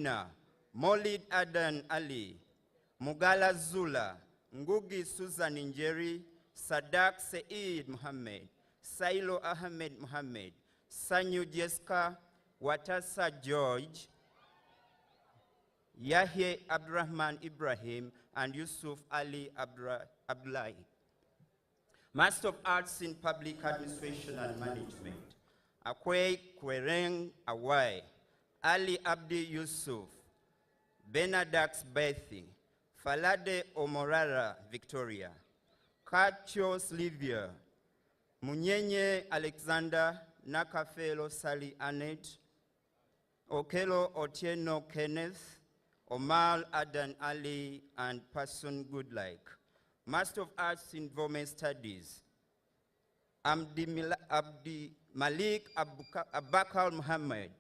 Amina, Molid Adan Ali, Mugala Zula, Ngugi Susan Njeri, Sadak Saeed Muhammad, Sailo Ahmed Muhammad, Sanyu Jeska, Watasa George, Yahya Abdurrahman Ibrahim, and Yusuf Ali Abdullahi. Master of Arts in Public Administration and Management, Akwe Kwereng Awai, Ali Abdi Yusuf, Benadax Bethi, Falade Omorara Victoria, Kachos Livia, Munyenye Alexander, Nakafelo Sally Annette, Okelo Otieno Kenneth, Omar Adan Ali, and Person Goodlike. Master of Arts in Environment Studies, Abdi Malik Abakal Muhammad,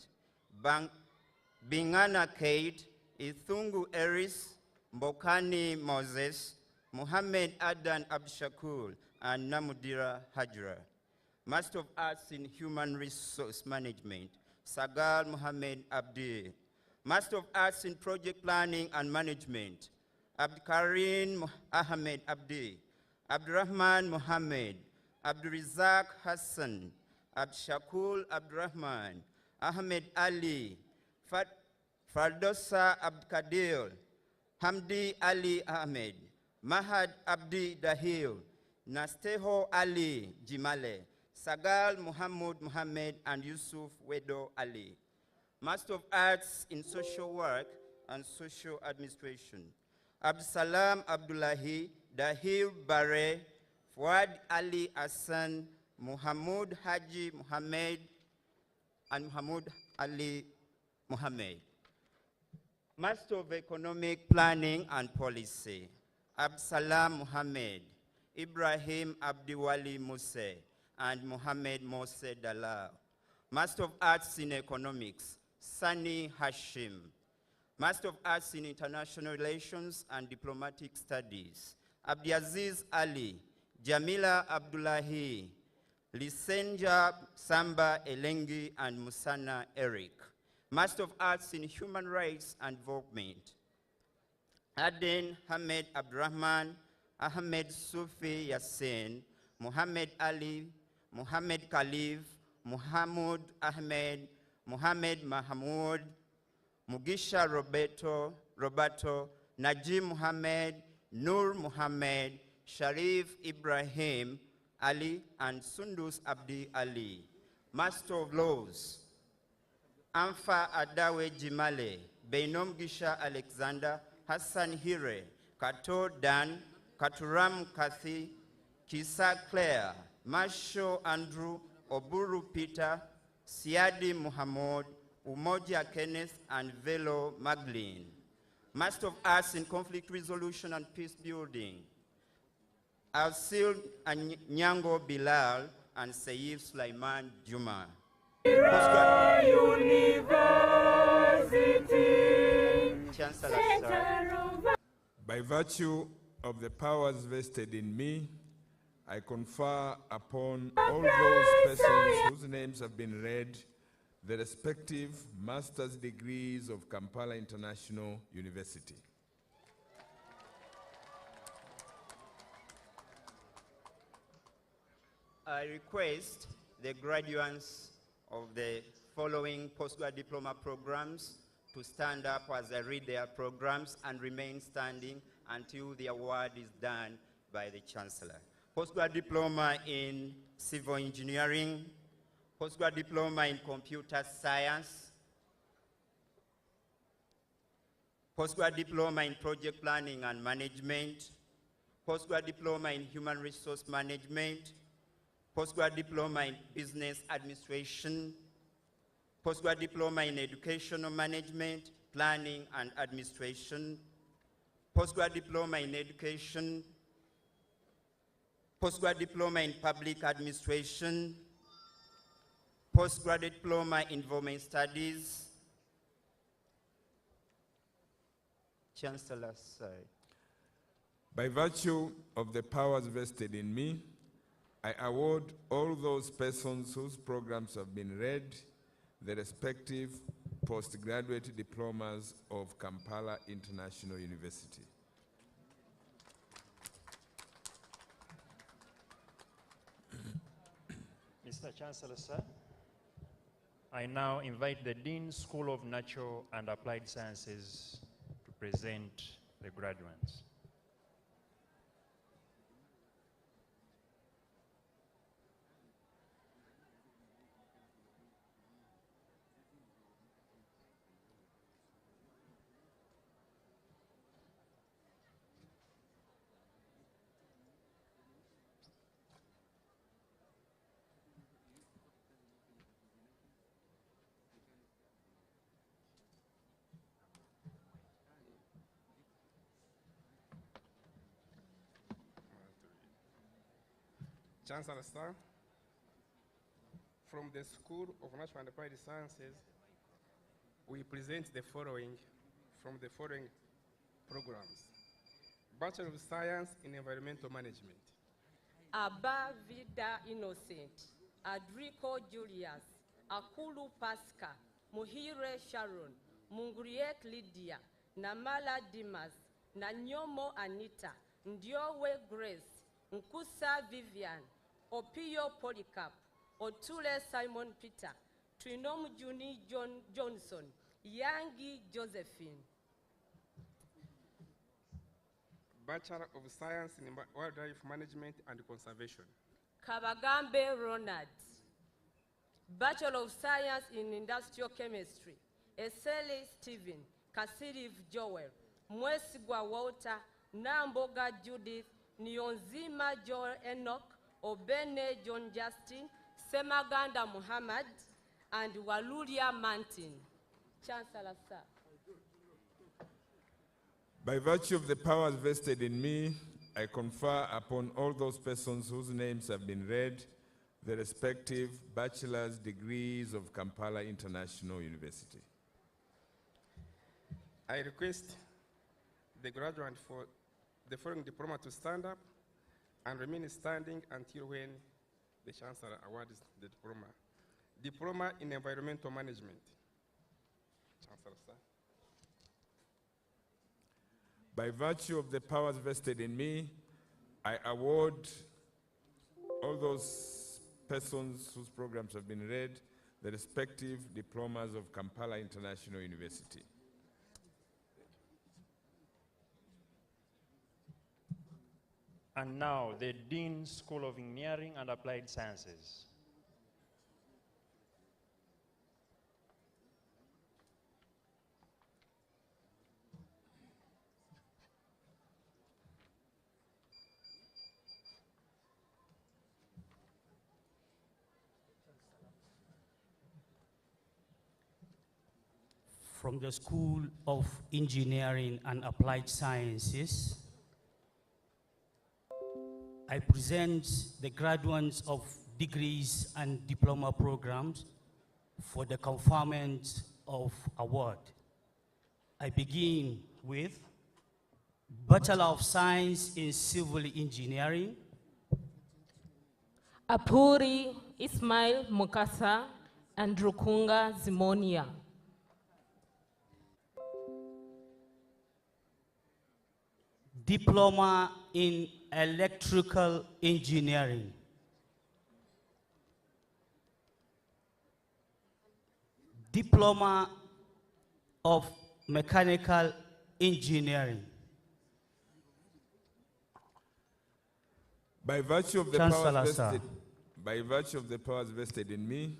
Bingana Kate, Ithungu Eris, Mbokani Moses, Muhammad Adan Abdushakur, and Namudira Hajra. Master of Arts in Human Resource Management, Sagal Muhammad Abdi. Master of Arts in Project Planning and Management, Abdikarim Ahmed Abdi, Abdurrahman Muhammad, Abdurizak Hassan, Abdshakul Abdurrahman, Ahmed Ali, Fardosa Abdkadir, Hamdi Ali Ahmed, Mahad Abdi Dahil, Nasteho Ali Jimale, Sagal Muhammad Muhammad, and Yusuf Wedo Ali. Master of Arts in Social Work and Social Administration, Abdusalam Abdullahi, Dahir Bare, Fuad Ali Hassan, Muhammad Haji Muhammad, and Muhammad Ali Muhammad. Master of Economic Planning and Policy, Absalam Muhammad, Ibrahim Abdiwali Muse, and Muhammad Mose Dalal. Master of Arts in Economics, Sani Hashim. Master of Arts in International Relations and Diplomatic Studies, Abdiaziz Ali, Jamila Abdullahi, Lisenja Samba Elengi, and Musana Eric. Master of Arts in Human Rights and Development, Aden Hamed Abdurrahman, Ahmed Sufi Yassin, Muhammad Ali, Muhammad Khalif, Muhammad Ahmed, Muhammad Mahmoud, Mugisha Roberto, Najim Muhammad, Nur Muhammad, Sharif Ibrahim Ali, and Sundus Abdi Ali. Master of Laws, Amfa Adawe Jimale, Beinom Gisha Alexander, Hassan Hire, Kato Dan, Katuram Kathi, Kisa Claire, Masho Andrew, Oburu Peter, Siadi Muhammad, Umoja Kenneth, and Velo Magdalene. Master of Arts in Conflict Resolution and Peace Building, Alsil Nyango Bilal, and Sayyid Sulaiman Juma. University. Chancellor, sir. By virtue of the powers vested in me, I confer upon all those persons whose names have been read the respective master's degrees of Kampala International University. I request the graduates of the following postgrad diploma programs to stand up as I read their programs and remain standing until the award is done by the Chancellor. Postgrad Diploma in Civil Engineering, Postgrad Diploma in Computer Science, Postgrad Diploma in Project Planning and Management, Postgrad Diploma in Human Resource Management, Postgrad Diploma in Business Administration, Postgrad Diploma in Educational Management, Planning and Administration, Postgrad Diploma in Education, Postgrad Diploma in Public Administration, Postgraduate Diploma in Environment Studies. Chancellor, sorry. By virtue of the powers vested in me, I award all those persons whose programs have been read the respective postgraduate diplomas of Kampala International University. Mr. Chancellor, sir, I now invite the Dean School of Natural and Applied Sciences to present the graduates. Chancellor, sir, from the School of Natural and Applied Sciences, we present the following from the following programs. Bachelor of Science in Environmental Management. Aba Vida Innocent, Adrico Julius, Akulu Pascal, Muhire Sharon, Munguriek Lydia, Namala Dimas, Nanyomo Anita, Ndiowe Grace, Nkusa Vivian, Opio Polycarp, Otule Simon Peter, Trinom Juni Johnson, Yangi Josephine. Bachelor of Science in Wildlife Management and Conservation. Kabagambe Ronald, Bachelor of Science in Industrial Chemistry. Eseli Stephen, Kasiriv Joel, Mwesigwa Walter, Namboga Judith, Nyonzima Joel Enoch, Obene John Justin, Semaganda Muhammad, and Walulia Martin. Chancellor, sir. By virtue of the powers vested in me, I confer upon all those persons whose names have been read the respective bachelor's degrees of Kampala International University. I request the graduate for the following diploma to stand up and remain standing until when the Chancellor awards the diploma. Diploma in Environmental Management. Chancellor, sir. By virtue of the powers vested in me, I award all those persons whose programs have been read the respective diplomas of Kampala International University. And now, the Dean School of Engineering and Applied Sciences. From the School of Engineering and Applied Sciences, I present the graduates of degrees and diploma programs for the conferment of award. I begin with Bachelor of Science in Civil Engineering. Apuri Ismail Mukasa and Rukunga Zimonia. Diploma in Electrical Engineering. Diploma of Mechanical Engineering. By virtue of the Chancellor, powers sir. vested, by virtue of the powers vested in me,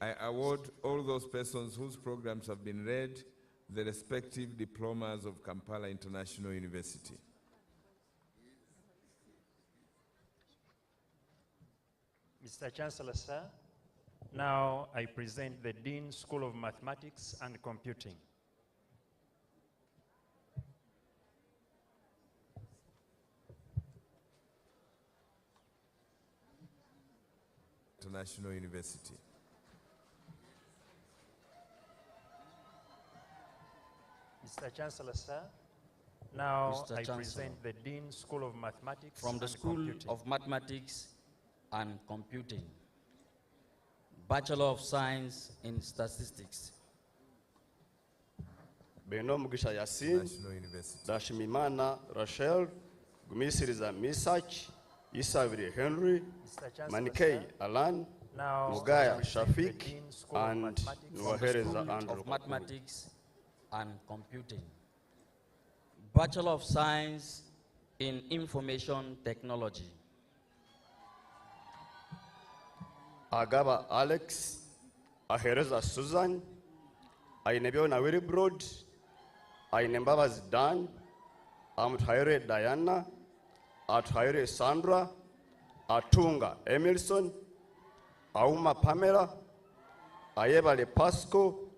I award all those persons whose programs have been read the respective diplomas of Kampala International University. Mr. Chancellor, sir, now I present the Dean School of Mathematics and Computing. International University. Mr. Chancellor, sir, now Mr. I Chancellor, present the Dean School of Mathematics from the and School Computing. of Mathematics and Computing, Bachelor of Science in Statistics. Beno Mugisha Yasin, National University. Dashimimana Rachel, Gumisiriza Misach, Isaviri Henry, Mr. Chancellor, Manikei sir. Alan, Now, Mugaya I present the Shafiq, Dean School of and Mathematics from the Nuwahereza School Andrew of Kakuru. Mathematics and Computing. Bachelor of Science in Information Technology. Agaba Alex, Ahereza Susan, Ainebiona Willibrod, Ainembabas Dan, Amthaire Diana, Athaire Sandra, Atunga Emilson, Auma Pamela, Ayebale Pasco,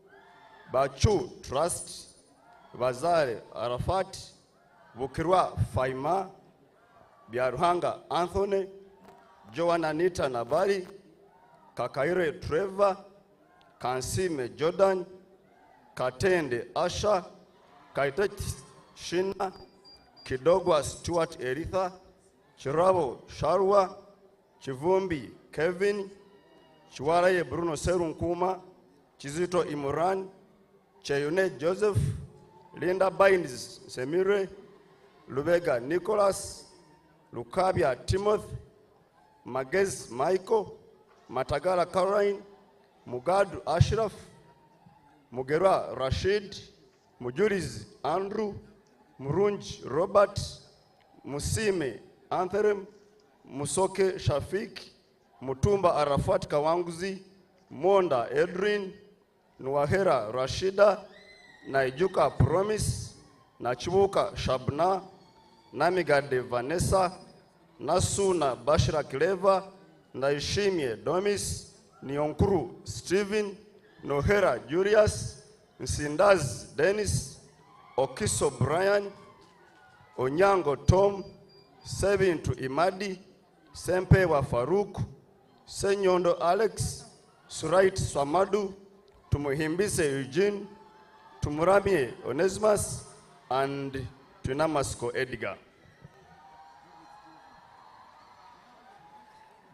Bachu Trust, Bazare Arafat, Bukirwa Faima, Biaruhanga Anthony, Joanna Nita Nabari, Kakaire Trevor, Kansime Jordan, Katende Asha, Kaitet Shina, Kidogwa Stuart Eritha, Chirabo Sharwa, Chivumbi Kevin, Chiwaraye Bruno Serunkuma, Chizito Imuran, Cheyune Joseph, Linda Baines Semire, Lubega Nicholas, Lukabia Timothy, Magez Michael, Matagala Caroline, Mugadu Ashraf, Mugera Rashid, Mujuriz Andrew, Murunj Robert, Musime Anthem, Musoke Shafik, Mutumba Arafat Kawanguzi, Monda Edrin, Nuahera Rashida, Naijuka Promise, Nachibuka Shabna, Namigade Vanessa, Nasuna Bashira Clever, Naishimie Domis, Nyonkuru Stephen, Nohera Julius, Nsindaz Dennis, Okiso Brian, Onyango Tom, Sebintu Imadi, Sempewa Faruk, Senyondo Alex, Surait Swamadu, Tumuhimbise Eugene, Tumuramie Onesimus, and Tunamasko Edgar.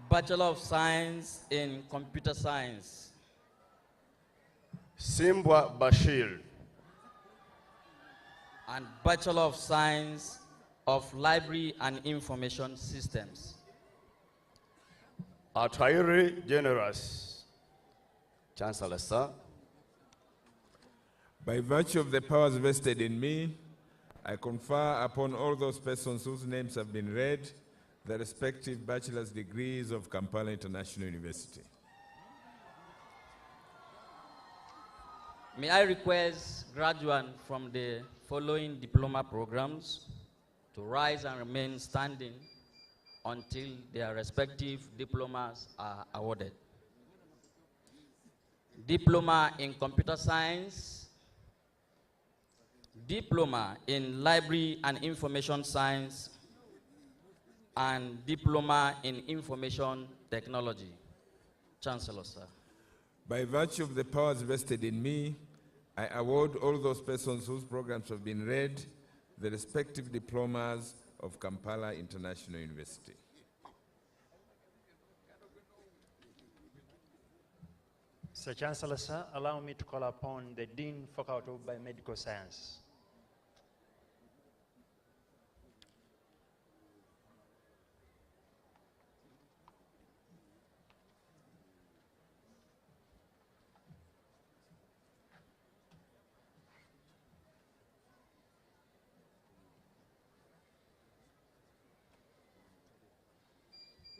Bachelor of Science in Computer Science. Simbwa Bashir. And Bachelor of Science of Library and Information Systems. Athaire Generous. Chancellor, sir. By virtue of the powers vested in me, I confer upon all those persons whose names have been read the respective bachelor's degrees of Kampala International University. May I request graduates from the following diploma programs to rise and remain standing until their respective diplomas are awarded. Diploma in Computer Science, Diploma in Library and Information Science, and Diploma in Information Technology. Chancellor, sir. By virtue of the powers vested in me, I award all those persons whose programs have been read the respective diplomas of Kampala International University. Mr. Chancellor, sir, allow me to call upon the Dean, Faculty of Biomedical Science.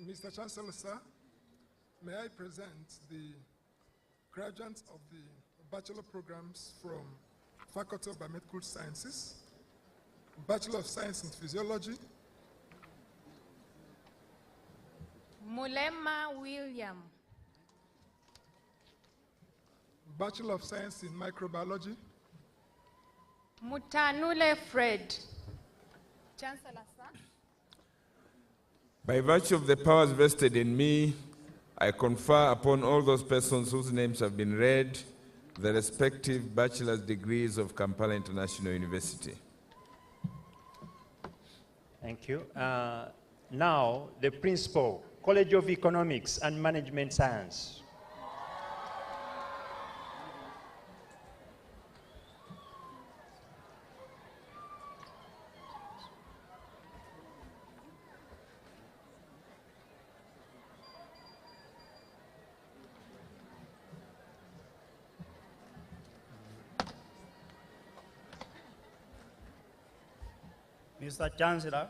Mr. Chancellor, sir, may I present the graduates of the bachelor programs from Faculty of Biomedical Sciences, Bachelor of Science in Physiology, Mulema William, Bachelor of Science in Microbiology, Mutanule Fred. Chancellor, sir. By virtue of the powers vested in me, I confer upon all those persons whose names have been read the respective bachelor's degrees of Kampala International University. Thank you. Now, the principal, College of Economics and Management Science. Mr. Chancellor,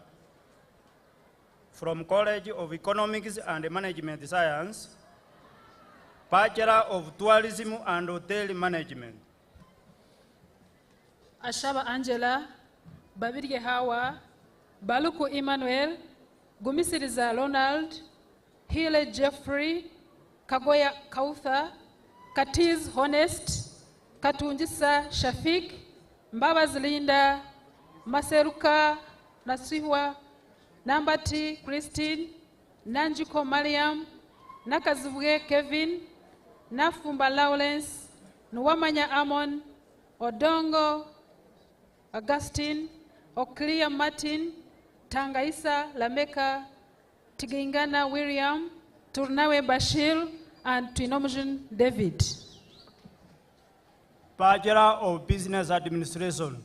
from College of Economics and Management Science, Bachelor of Tourism and Hotel Management. Ashaba Angela, Babirge Hawa, Baluku Emmanuel, Gumisiriza Ronald, Hile Jeffrey, Kagoya Kautha, Katiz Honest, Katunjisa Shafik, Mbabaz Linda, Maseruka Nasiwa, Nambati Christine, Nanjiko Mariam, Nakazuwe Kevin, Nafumba Lawrence, Nwamanya Amon, Odongo Augustine, Oclea Martin, Tangaisa Lameka, Tigingana William, Turnawe Bashir, and Twinomujan David. Bachelor of Business Administration.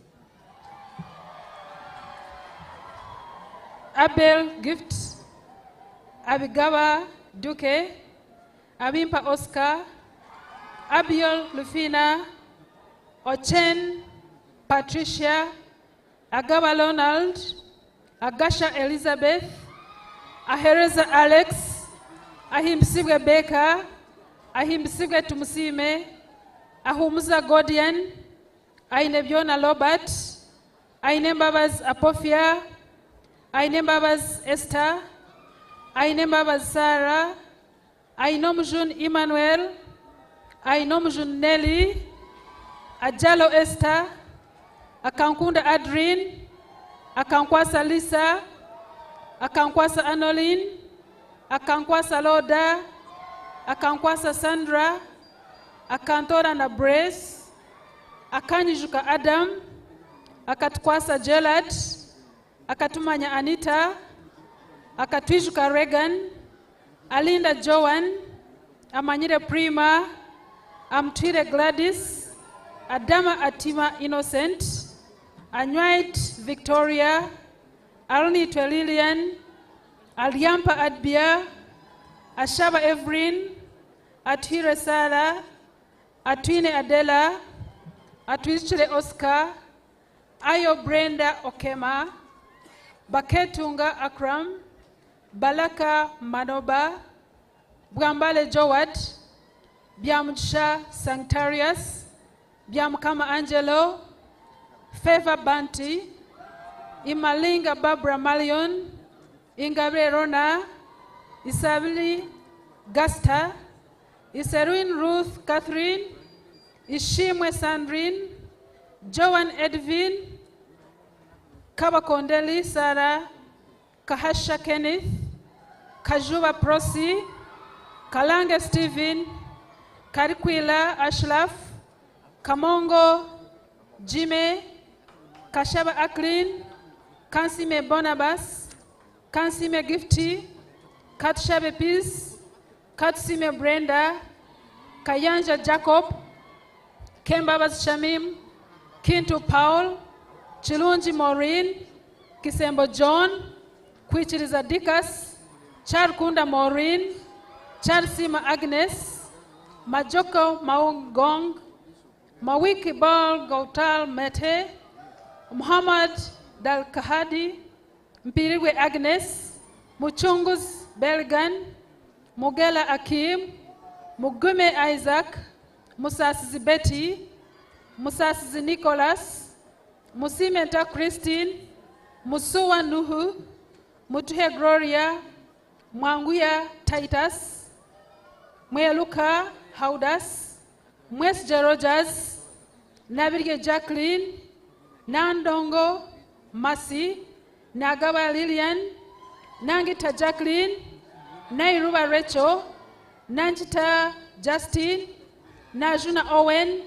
Abel Gift, Abigawa Duque, Abimpa Oscar, Abiel Lufina, Ochen Patricia, Agawa Ronald, Agasha Elizabeth, Ahereza Alex, Ahimsigwe Baker, Ahimsigwe Tumusime, Ahumuza Godian, Ainebiona Robert, Ainembabas Apophia, Ainembabas Esther, Ainembabas Sarah, Ainomjun Emmanuel, Ainomjun Nelly, Ajalo Esther, Akankunda Adrien, Akankwasa Lisa, Akankwasa Anoline, Akankwasa Loda, Akankwasa Sandra, Akantora na Brace, Akanyijuka Adam, Akatkwasa Gelad, Akatumanya Anita, Akatwijuka Regan, Alinda Joan, Amanyire Prima, Amtwire Gladys, Adama Atima Innocent, Anywait Victoria, Alnitwe Lillian, Aliampa Adbia, Ashaba Evelyn, Atwire Sara, Atwine Adela, Atwichile Oscar, Ayo Brenda Okema, Baketunga Akram, Balaka Manoba, Bwambale Jowat, Biamcha Sanctarius, Biamkama Angelo, Favor Banti, Imalinga Barbara Malion, Ingabre Rona, Isabili Gasta, Iseruin Ruth Catherine, Ishimwe Sandrine, Joan Edwin, Kabakondeli Sarah, Kahasha Kenneth, Kajuba Prosi, Kalange Stephen, Karikwila Ashraf, Kamongo Jime, Kashaba Aklin, Kansime Bonabas, Kansime Gifty, Katshabe Peace, Katsime Brenda, Kayanja Jacob, Kembabas Shamim, Kintu Paul, Chilunji Maureen, Kisembo John, Kwichiriza Dikas, Charkunda Maureen, Charsima Agnes, Majoko Maungong, Mawiki Bal Gautal Mete, Muhammad Dal Kahadi, Mpirigwe Agnes, Muchungus Belgan, Mugela Akim, Mugume Isaac, Musasizi Betty, Musasizi Nicholas, Musimenta Christine, Musuwa Nuhu, Mutuhe Gloria, Mwanguya Titus, Mweluka Haudas, Mwesja Rogers, Nabirge Jacqueline, Nandongo Masi, Nagawa Lillian, Nangita Jacqueline, Nairuba Rachel, Nanjita Justin, Najuna Owen,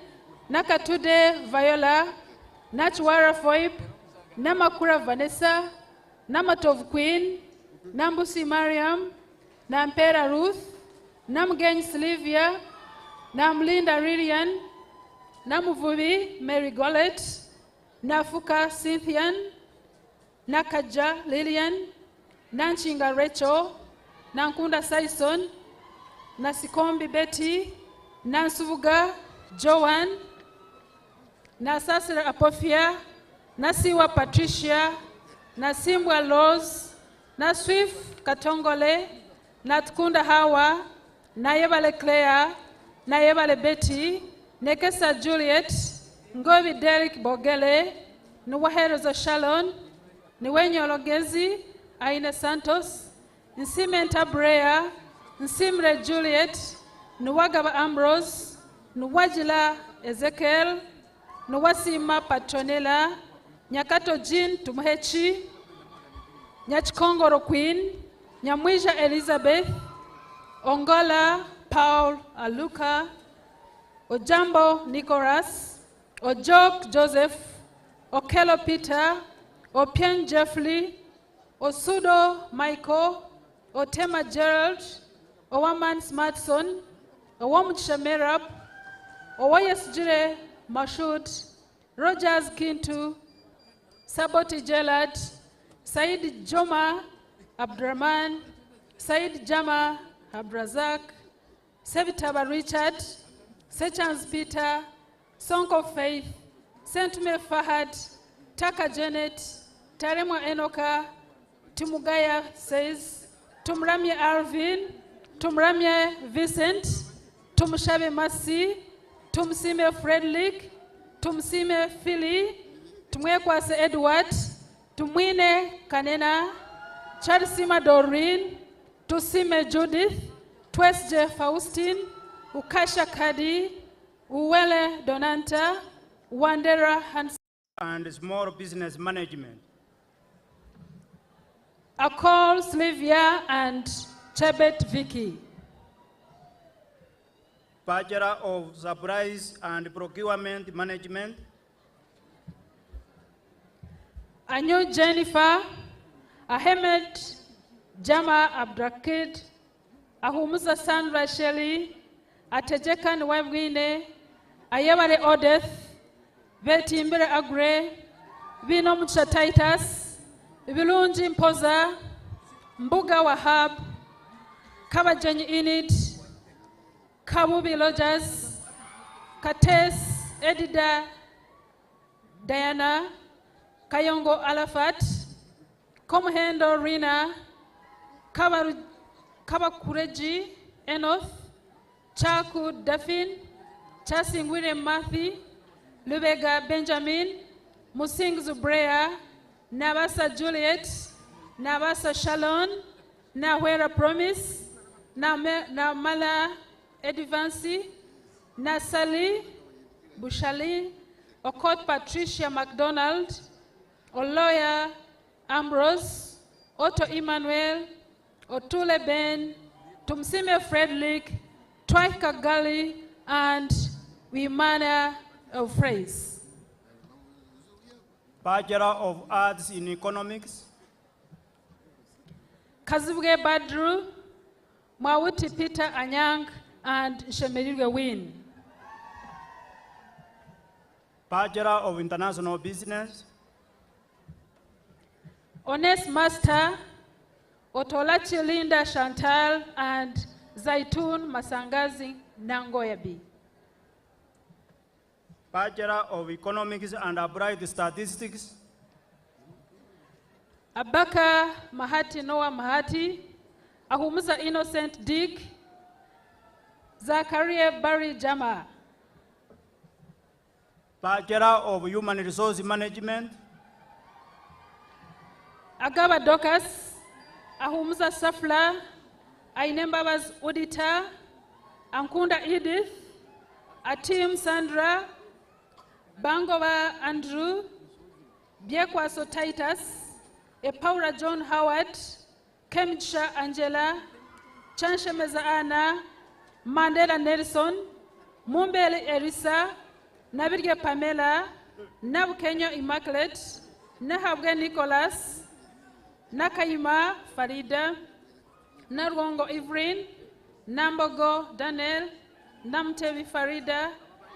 Nakatude Viola, Nachwara Foib, Namakura Vanessa, Namatov Queen, Nambusi Mariam, Nampera Ruth, Namgen Sylvia, Namlinda Lilian, Namuvubi Mary Gollet, Nafuka Cynthian, Nakaja Lillian, Nanchinga Rachel, Nankunda Saison, Nasikombi Betty, Nansuvuga Joan, Nasasira Apophia, Nasiwa Patricia, na Simbwa Rose, na Swift Katongole, na Tukunda Hawa, na Yebale Claire, na Yebale Betty, Nekesa Juliet, Ngobi Derek Bogele, Nuwaheroza Shalom, Niwenyo Logezi, Aine Santos, Nsimenta Brea, Nsimre Juliet, Nuwagaba Ambrose, Nuwajila Ezekiel, Nuwasima Patronella, Nyakato Jean Tumuhechi, Nyachikongoro Queen, Nyamwisha Elizabeth, Ongola Paul Aluka, Ojambo Nicholas, Ojok Joseph, Okelo Peter, Opien Jeffrey, Osudo Michael, Otema Gerald, Owaman Smartson, Owamchisha Merab, Owayesjire Mashud, Rogers Kintu, Saboti Gelad, Said Joma Abdurrahman, Said Jama Abrazak, Sevitaba Richard, Sechans Peter, Song of Faith, Sentme Fahad, Taka Janet, Taremwa Enoka, Tumugaya says, Tumramye Alvin, Tumramye Vincent, Tumshabe Masi, Tumsime Frederick, Tumsime Philly, Tumwekwase Edward, Tumwine Kanena, Charisima Doreen, Tusime Judith, Twesje Faustine, Ukasha Kadi, Uwele Donanta, Wandera Hans, and small business management. Akol Slivia and Chebet Vicky. Bachelor of Supplies and Procurement Management. Anyu Jennifer, Ahmed Jama Abdrakid, Ahumusa Sandra Shelley, Atejekan Webwine, Ayabare Odeth, Vetimbere Agre, Vinomcha Titus, Vilunji Mpoza, Mbuga Wahab, Kabajany Inid, Kabubi Lodgers, Kates Edida Diana, Kayongo Alafat, Komhendo Rina, Kabakureji Enoth, Chaku Dafin, Chasing William Matthew, Lubega Benjamin, Musing Zubrea, Nabasa Juliet, Nabasa Shalom, Nawera Promise, Namala Edivansi, Nasali Bushali, Okot Patricia McDonald, Oloya Ambrose, Otto Emmanuel, Otule Ben, Tumsime Frederick, Twaika Gali, and Wimana of Phrase. Bachelor of Arts in Economics. Kazibuge Badru, Mawuti Peter Anyang, and Shemelige Win. Bachelor of International Business. Honest Master, Otolachi Linda Chantal, and Zaitun Masangazi Nangoyabi. Bachelor of Economics and Applied Statistics. Abaka Mahati Noah Mahati, Ahumusa Innocent Dick, Zachariah Barry Jama. Bachelor of Human Resource Management. Agaba Dokas, Ahumusa Safla, Ainembabas Udita, Ankunda Edith, Atim Sandra, Bangova Andrew, Biekwaso Titus, Epaura John Howard, Kemcha Angela, Chanshemeza Anna, Mandela Nelson, Mumbele Erisa, Nabirge Pamela, Nabukenyo Immaculate, Nahabge Nicholas, Nakaima Farida, Narwongo Ivrin, Nambogo Daniel, Namtevi Farida,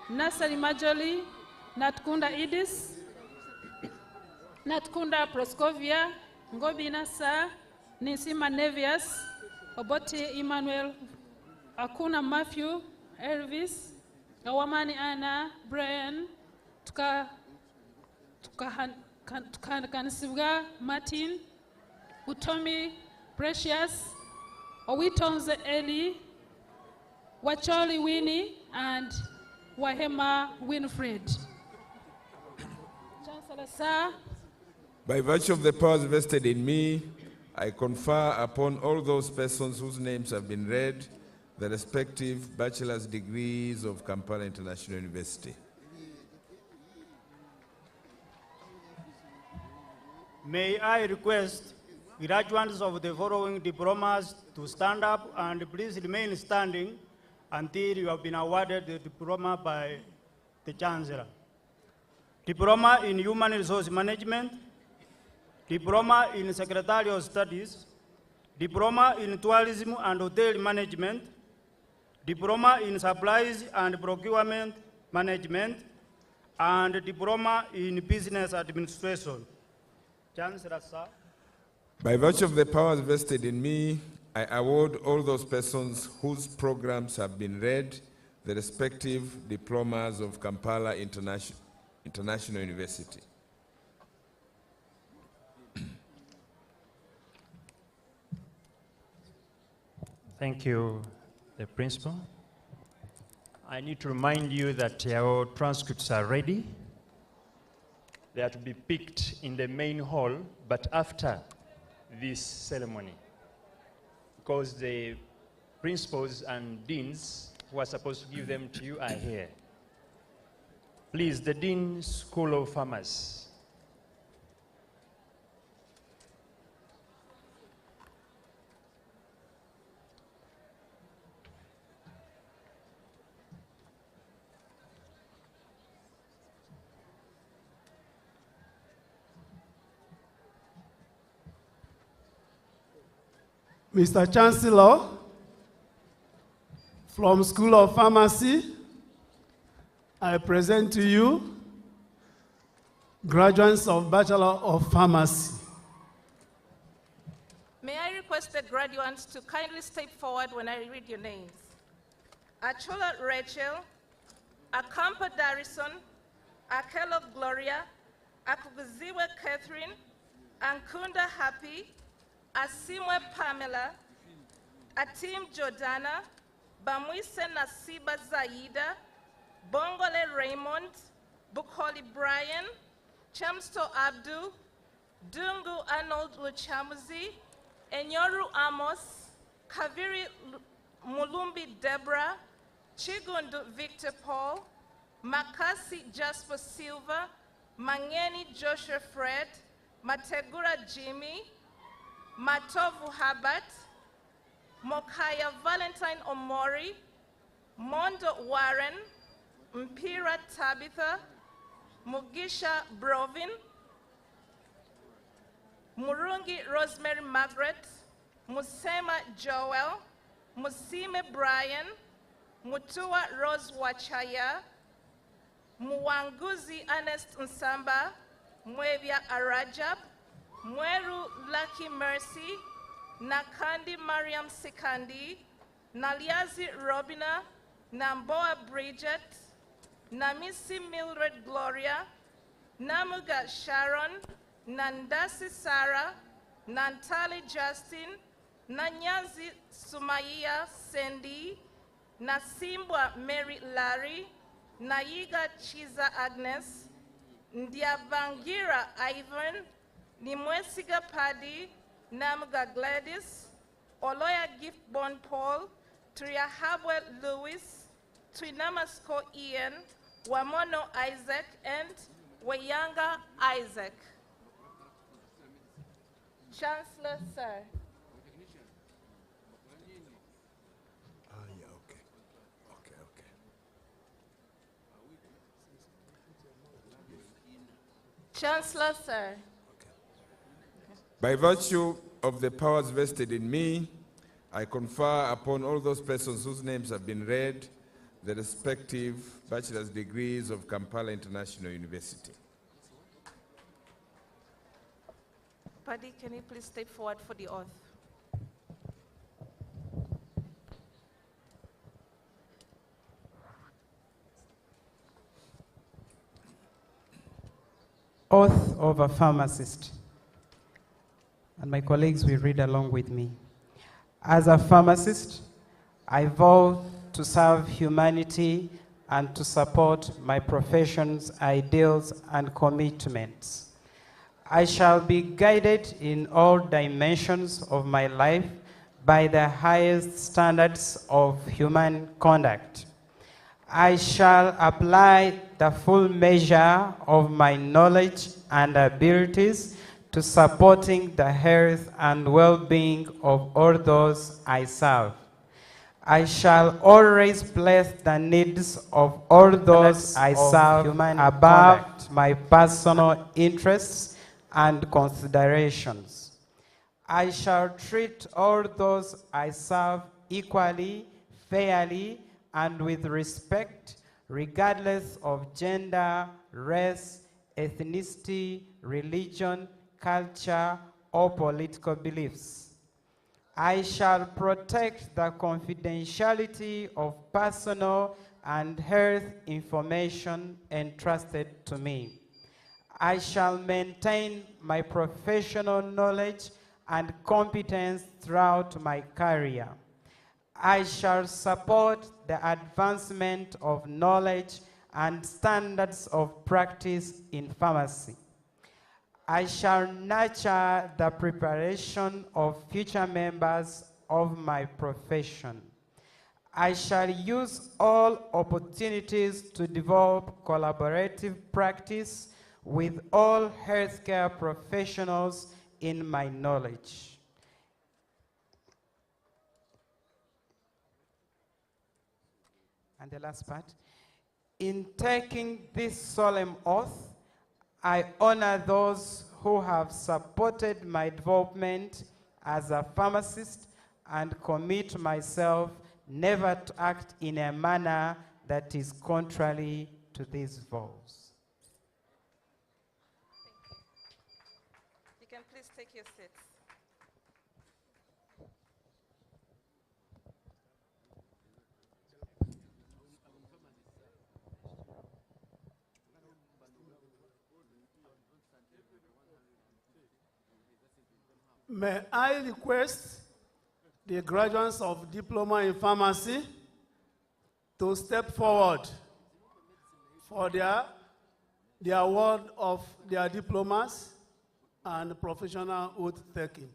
Nasari Majoli, Natkunda Idis, Natkunda Proskovia, Ngobi Nasa, Nisima Nevias, Oboti Emmanuel, Akuna Matthew, Elvis, Awamani Anna, Brian, Kansanga Martin, Utomi Precious, Owitonze Eli, Wacholi Winnie, and Wahema Winfred. Chancellor, sir. By virtue of the powers vested in me, I confer upon all those persons whose names have been read the respective bachelor's degrees of Kampala International University. May I request graduates of the following diplomas to stand up and please remain standing until you have been awarded the diploma by the Chancellor. Diploma in Human Resource Management, Diploma in Secretarial Studies, Diploma in Tourism and Hotel Management, Diploma in Supplies and Procurement Management, and Diploma in Business Administration. Chancellor, sir. By virtue of the powers vested in me, I award all those persons whose programs have been read the respective diplomas of Kampala International University. Thank you, the principal. I need to remind you that your transcripts are ready. They are to be picked in the main hall, but after this ceremony, because the principals and deans who are supposed to give them to you are here. Please, the Dean School of Pharmacy. Mr. Chancellor, from School of Pharmacy, I present to you graduates of Bachelor of Pharmacy. May I request the graduates to kindly step forward when I read your names. Achola Rachel, Akampa Darrison, Akelo Gloria, Akuguziwe Catherine, Ankunda Happy, Asimwe Pamela, Atim Jordana, Bamwise Nasiba Zaida, Bongole Raymond, Bukoli Brian, Chamsto Abdu, Dungu Arnold Luchamuzi, Enyoru Amos, Kaviri Mulumbi Deborah, Chigundu Victor Paul, Makasi Jasper Silva, Mangeni Joshua Fred, Mategura Jimmy, Matovu Habat, Mokaya Valentine Omori, Mondo Warren, Mpira Tabitha, Mugisha Brovin, Murungi Rosemary Margaret, Musema Joel, Musime Brian, Mutua Rose Wachaya, Muwanguzi Ernest Nsamba, Mwevia Arajab, Mweru Lucky Mercy, Nakandi Mariam Sikandi, Naliazi Robina, Namboa Bridget, Namisi Mildred Gloria, Namuga Sharon, Nandasi Sarah, Nantali Justin, Nanyazi Sumaiya Sandy, Nasimbwa Mary Larry, Naiga Chiza Agnes, Ndiabangira Ivan, Nimwesiga Paddy, Namuga Gladys, Oloya Giftborn Paul, Triahabwe Lewis, Twinamasko Ian, Wamono Isaac, and Wayanga Isaac. Chancellor, sir. Chancellor, sir. By virtue of the powers vested in me, I confer upon all those persons whose names have been read the respective bachelor's degrees of Kampala International University. Paddy, can you please step forward for the oath? Oath of a pharmacist. And my colleagues will read along with me. As a pharmacist, I vow to serve humanity and to support my profession's ideals and commitments. I shall be guided in all dimensions of my life by the highest standards of human conduct. I shall apply the full measure of my knowledge and abilities to supporting the health and well-being of all those I serve. I shall always place the needs of all those I serve above my personal interests and considerations. I shall treat all those I serve equally, fairly, and with respect, regardless of gender, race, ethnicity, religion, culture, or political beliefs. I shall protect the confidentiality of personal and health information entrusted to me. I shall maintain my professional knowledge and competence throughout my career. I shall support the advancement of knowledge and standards of practice in pharmacy. I shall nurture the preparation of future members of my profession. I shall use all opportunities to develop collaborative practice with all healthcare professionals in my knowledge. And the last part, in taking this solemn oath, I honor those who have supported my development as a pharmacist and commit myself never to act in a manner that is contrary to these vows. You can please take your seats. May I request the graduates of Diploma in Pharmacy to step forward for the award of their diplomas and professional oath taking.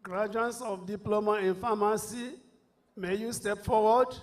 Graduates of Diploma in Pharmacy, may you step forward.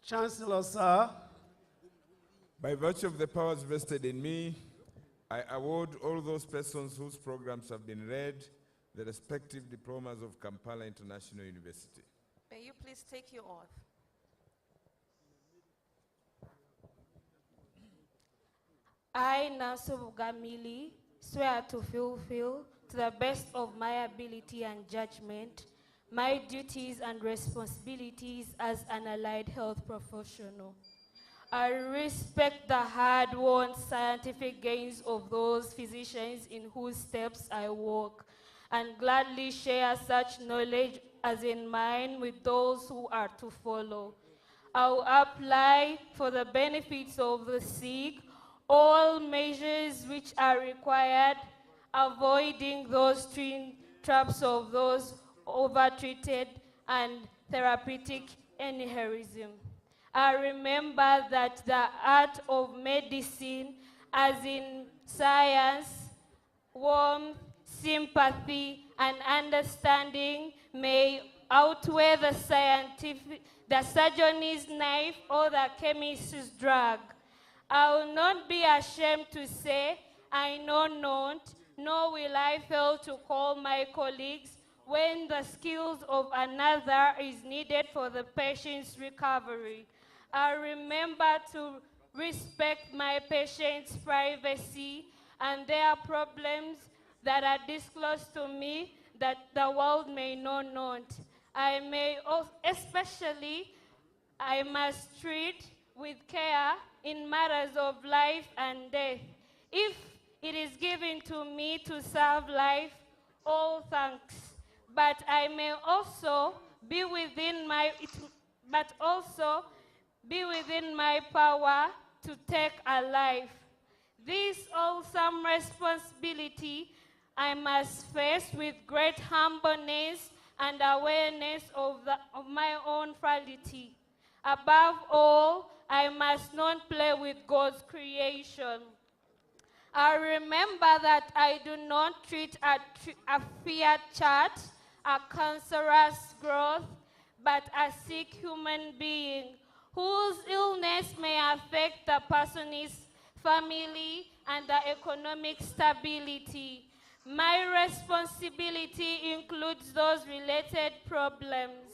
Chancellor, sir. By virtue of the powers vested in me, I award all those persons whose programs have been read the respective diplomas of Kampala International University. May you please take your oath? I, Nancy Bugamili, swear to fulfill, to the best of my ability and judgment, my duties and responsibilities as an allied health professional. I respect the hard-won scientific gains of those physicians in whose steps I walk, and gladly share such knowledge as in mine with those who are to follow. I will apply for the benefits of the sick all measures which are required, avoiding those traps of those overtreated and therapeutic nihilism. I remember that the art of medicine, as in science, warmth, sympathy, and understanding may outweigh the surgeon's knife or the chemist's drug. I will not be ashamed to say, I know not, nor will I fail to call my colleagues when the skills of another is needed for the patient's recovery. I remember to respect my patients' privacy and their problems that are disclosed to me that the world may know not. I must treat with care in matters of life and death. If it is given to me to serve life, all thanks. But I may also be within my power to take a life. This awesome responsibility I must face with great humbleness and awareness of my own frailty. Above all, I must not play with God's creation. I remember that I do not treat a fiat chart, a cancerous growth, but a sick human being whose illness may affect the person's family and the economic stability. My responsibility includes those related problems.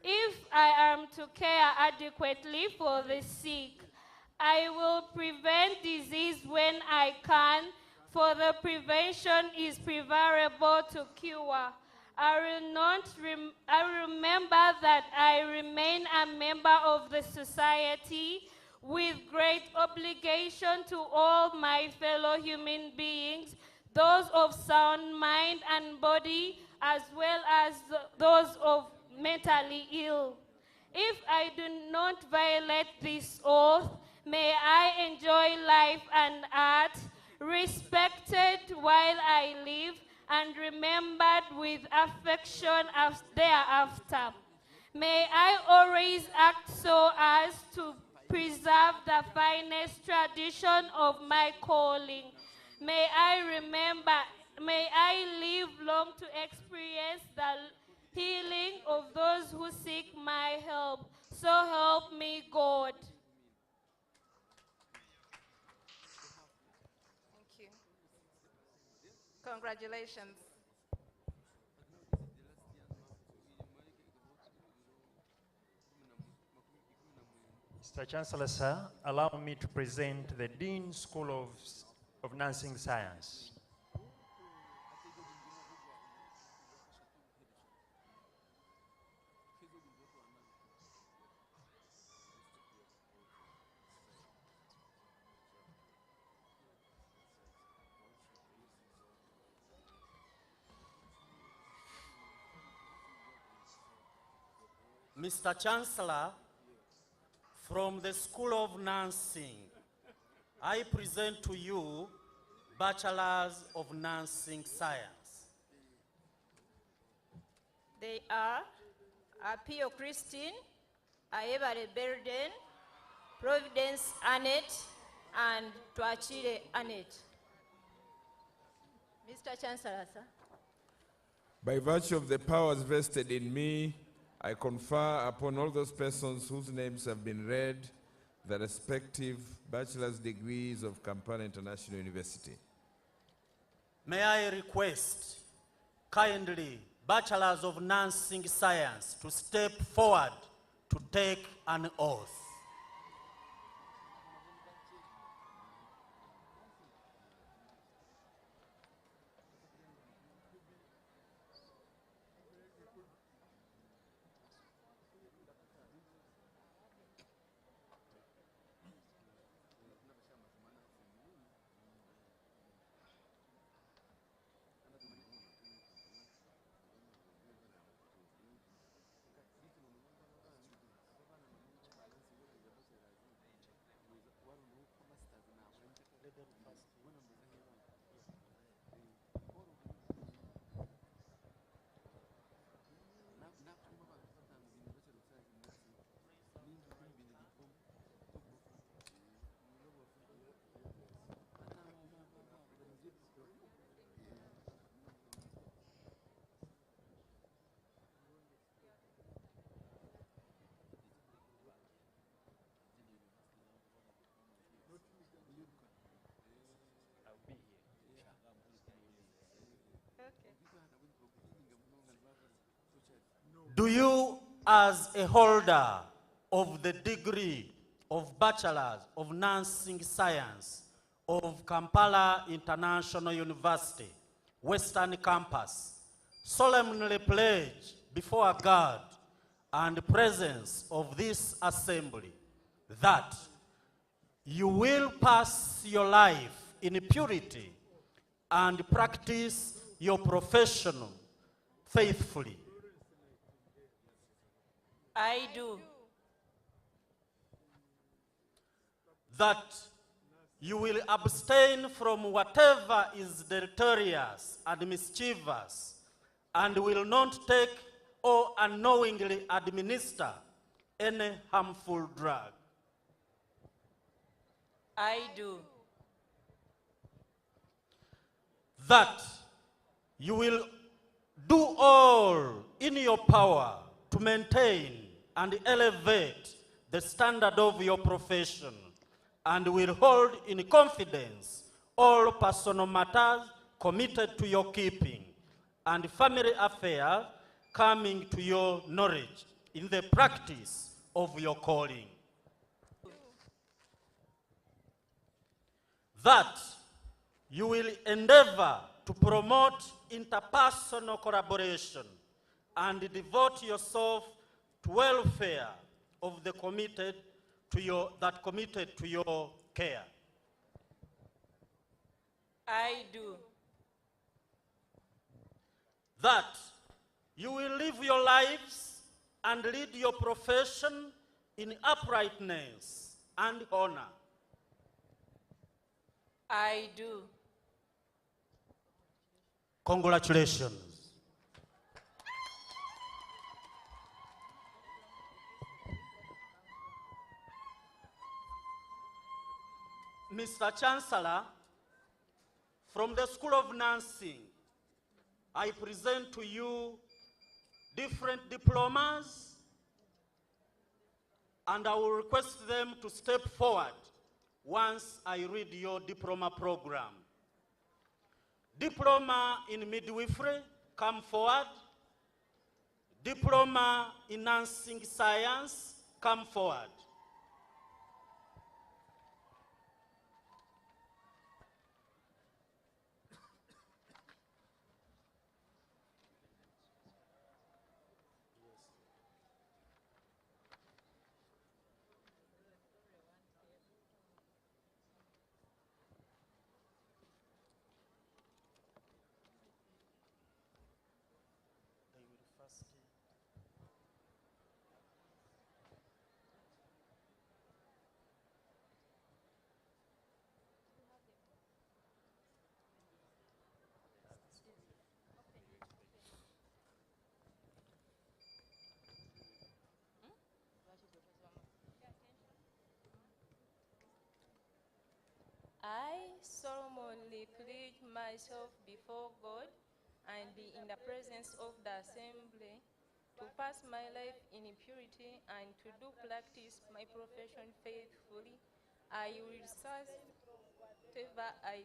If I am to care adequately for the sick, I will prevent disease when I can, for the prevention is preferable to cure. I remember that I remain a member of the society with great obligation to all my fellow human beings, those of sound mind and body, as well as those of mentally ill. If I do not violate this oath, may I enjoy life and art, respected while I live, and remembered with affection thereafter. May I always act so as to preserve the finest tradition of my calling. May I live long to experience the healing of those who seek my help. So help me God. Thank you. Congratulations. Mr. Chancellor, sir, allow me to present the Dean School of Nursing Science. Mr. Chancellor, from the School of Nursing, I present to you Bachelors of Nursing Science. They are Apio Christine, Aebare Berden, Providence Annette, and Tuachire Annette. Mr. Chancellor, sir. By virtue of the powers vested in me, I confer upon all those persons whose names have been read the respective bachelor's degrees of Kampala International University. May I request kindly Bachelors of Nursing Science to step forward to take an oath. Do you, as a holder of the degree of Bachelors of Nursing Science of Kampala International University, Western Campus, solemnly pledge before God and presence of this assembly that you will pass your life in purity and practice your profession faithfully? I do. That you will abstain from whatever is deleterious and mischievous, and will not take or unknowingly administer any harmful drug. I do. That you will do all in your power to maintain and elevate the standard of your profession, and will hold in confidence all personal matters committed to your keeping and family affairs coming to your knowledge in the practice of your calling. That you will endeavor to promote interpersonal collaboration and devote yourself to welfare of the committed to your care. I do. That you will live your lives and lead your profession in uprightness and honor. I do. Congratulations. Mr. Chancellor, from the School of Nursing, I present to you different diplomas, and I will request them to step forward once I read your diploma program. Diploma in midwifery, come forward. Diploma in nursing science, come forward. I solemnly pledge myself before God and in the presence of the assembly to pass my life in purity and to do practice my profession faithfully. I will serve whatever I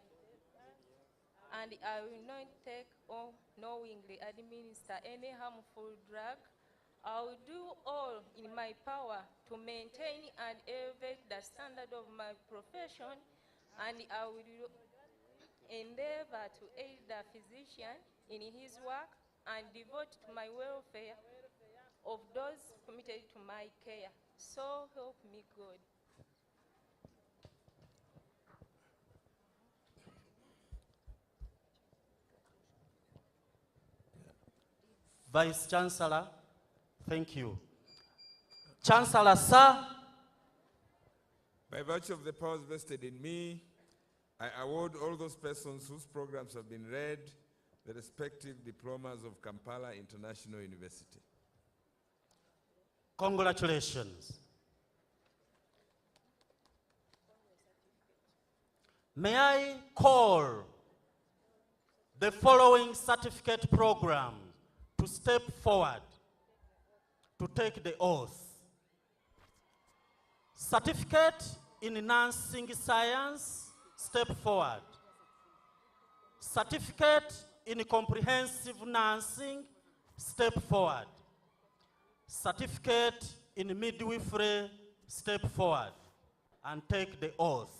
and I will not take or knowingly administer any harmful drug. I will do all in my power to maintain and elevate the standard of my profession, and I will endeavor to aid the physician in his work and devote to my welfare of those committed to my care. So help me God. Vice Chancellor, thank you. Chancellor, sir. By virtue of the powers vested in me, I award all those persons whose programs have been read the respective diplomas of Kampala International University. Congratulations. May I call the following certificate program to step forward to take the oath. Certificate in Nursing Science, step forward. Certificate in Comprehensive Nursing, step forward. Certificate in Midwifery, step forward and take the oath.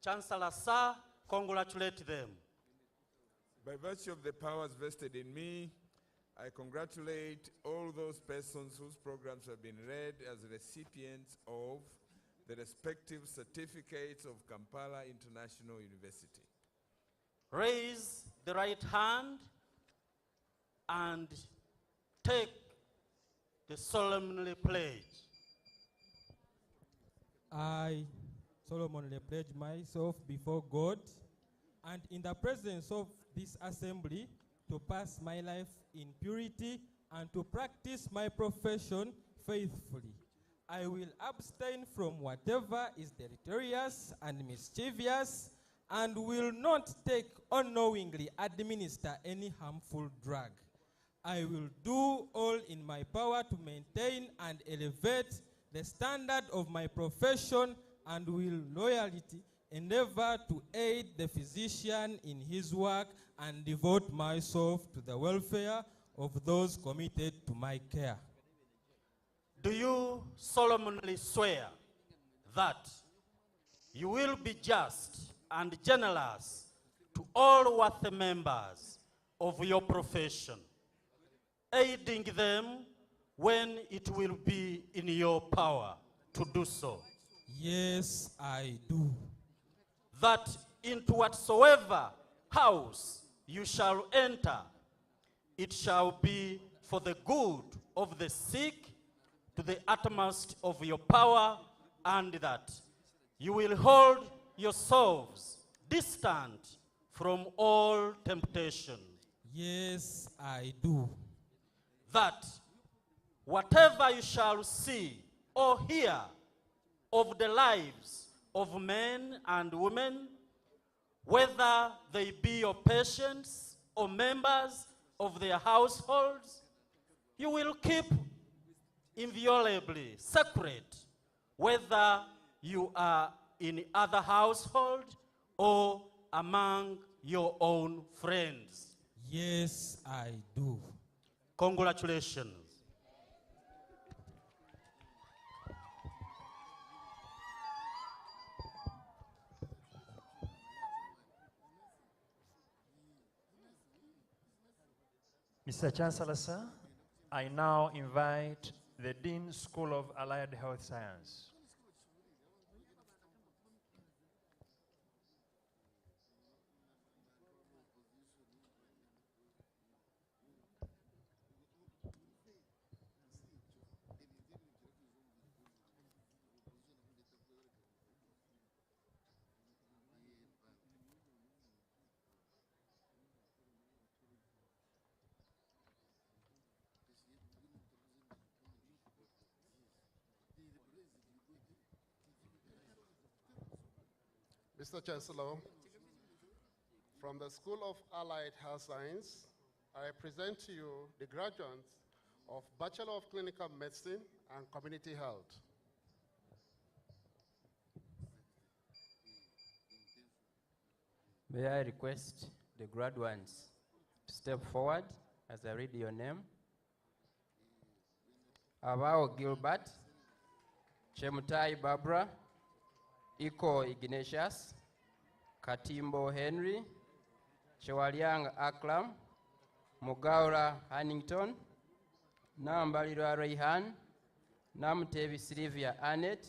Chancellor, sir, congratulate them. By virtue of the powers vested in me, I congratulate all those persons whose programs have been read as recipients of the respective certificates of Kampala International University. Raise the right hand and take the solemnly pledge. I solemnly pledge myself before God and in the presence of this assembly to pass my life in purity and to practice my profession faithfully. I will abstain from whatever is deleterious and mischievous, and will not take unknowingly administer any harmful drug. I will do all in my power to maintain and elevate the standard of my profession, and will loyally endeavor to aid the physician in his work and devote myself to the welfare of those committed to my care. Do you solemnly swear that you will be just and generous to all worthy members of your profession, aiding them when it will be in your power to do so? Yes, I do. That into whatsoever house you shall enter, it shall be for the good of the sick, to the utmost of your power, and that you will hold yourselves distant from all temptation. Yes, I do. That whatever you shall see or hear of the lives of men and women, whether they be your patients or members of their households, you will keep inviolably sacred, whether you are in other household or among your own friends. Yes, I do. Congratulations. Mr. Chancellor, sir, I now invite the Dean School of Allied Health Science. Mr. Chancellor, from the School of Allied Health Science, I present to you the graduates of Bachelor of Clinical Medicine and Community Health. May I request the graduates to step forward as I read your name? Abao Gilbert, Chemutai Barbara, Iko Ignatius, Katimbo Henry, Chewaliang Aklam, Mugaura Hannington, Nambalirwa Rayhan, Namtevi Sylvia Annette,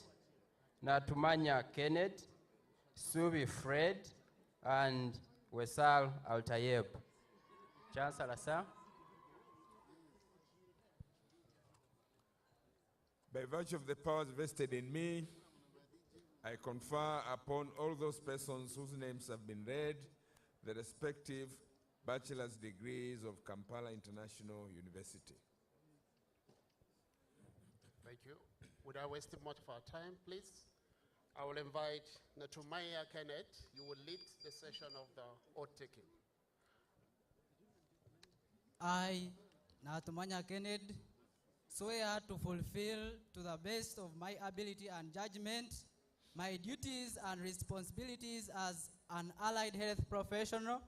Natumanya Kenneth, Subi Fred, and Wesal Altayeb. Chancellor, sir. By virtue of the powers vested in me, I confer upon all those persons whose names have been read the respective bachelor's degrees of Kampala International University. Thank you. Without wasting much of our time, please, I will invite Natumaya Kenneth. You will lead the session of the oath taking. I, Natumanya Kenneth, swear to fulfill to the best of my ability and judgment my duties and responsibilities as an allied health professional.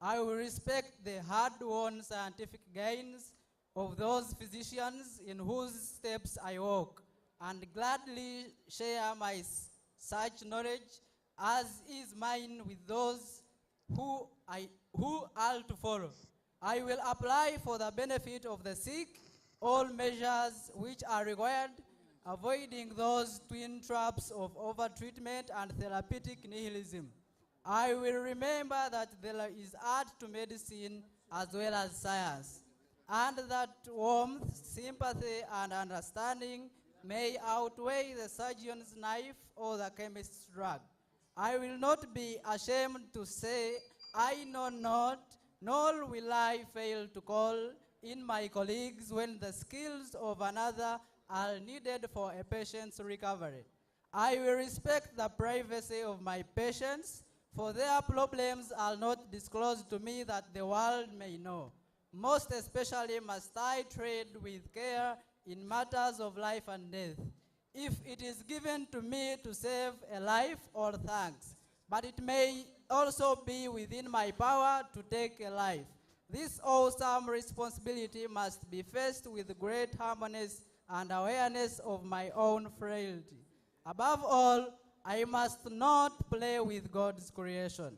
I will respect the hard-won scientific gains of those physicians in whose steps I walk, and gladly share my such knowledge as is mine with those who are to follow. I will apply for the benefit of the sick all measures which are required, avoiding those twin traps of overtreatment and therapeutic nihilism. I will remember that there is art to medicine as well as science, and that warmth, sympathy, and understanding may outweigh the surgeon's knife or the chemist's drug. I will not be ashamed to say I know not, nor will I fail to call in my colleagues when the skills of another are needed for a patient's recovery. I will respect the privacy of my patients, for their problems are not disclosed to me that the world may know. Most especially must I tread with care in matters of life and death. If it is given to me to save a life, all thanks. But it may also be within my power to take a life. This awesome responsibility must be faced with great harmonies and awareness of my own frailty. Above all, I must not play with God's creation.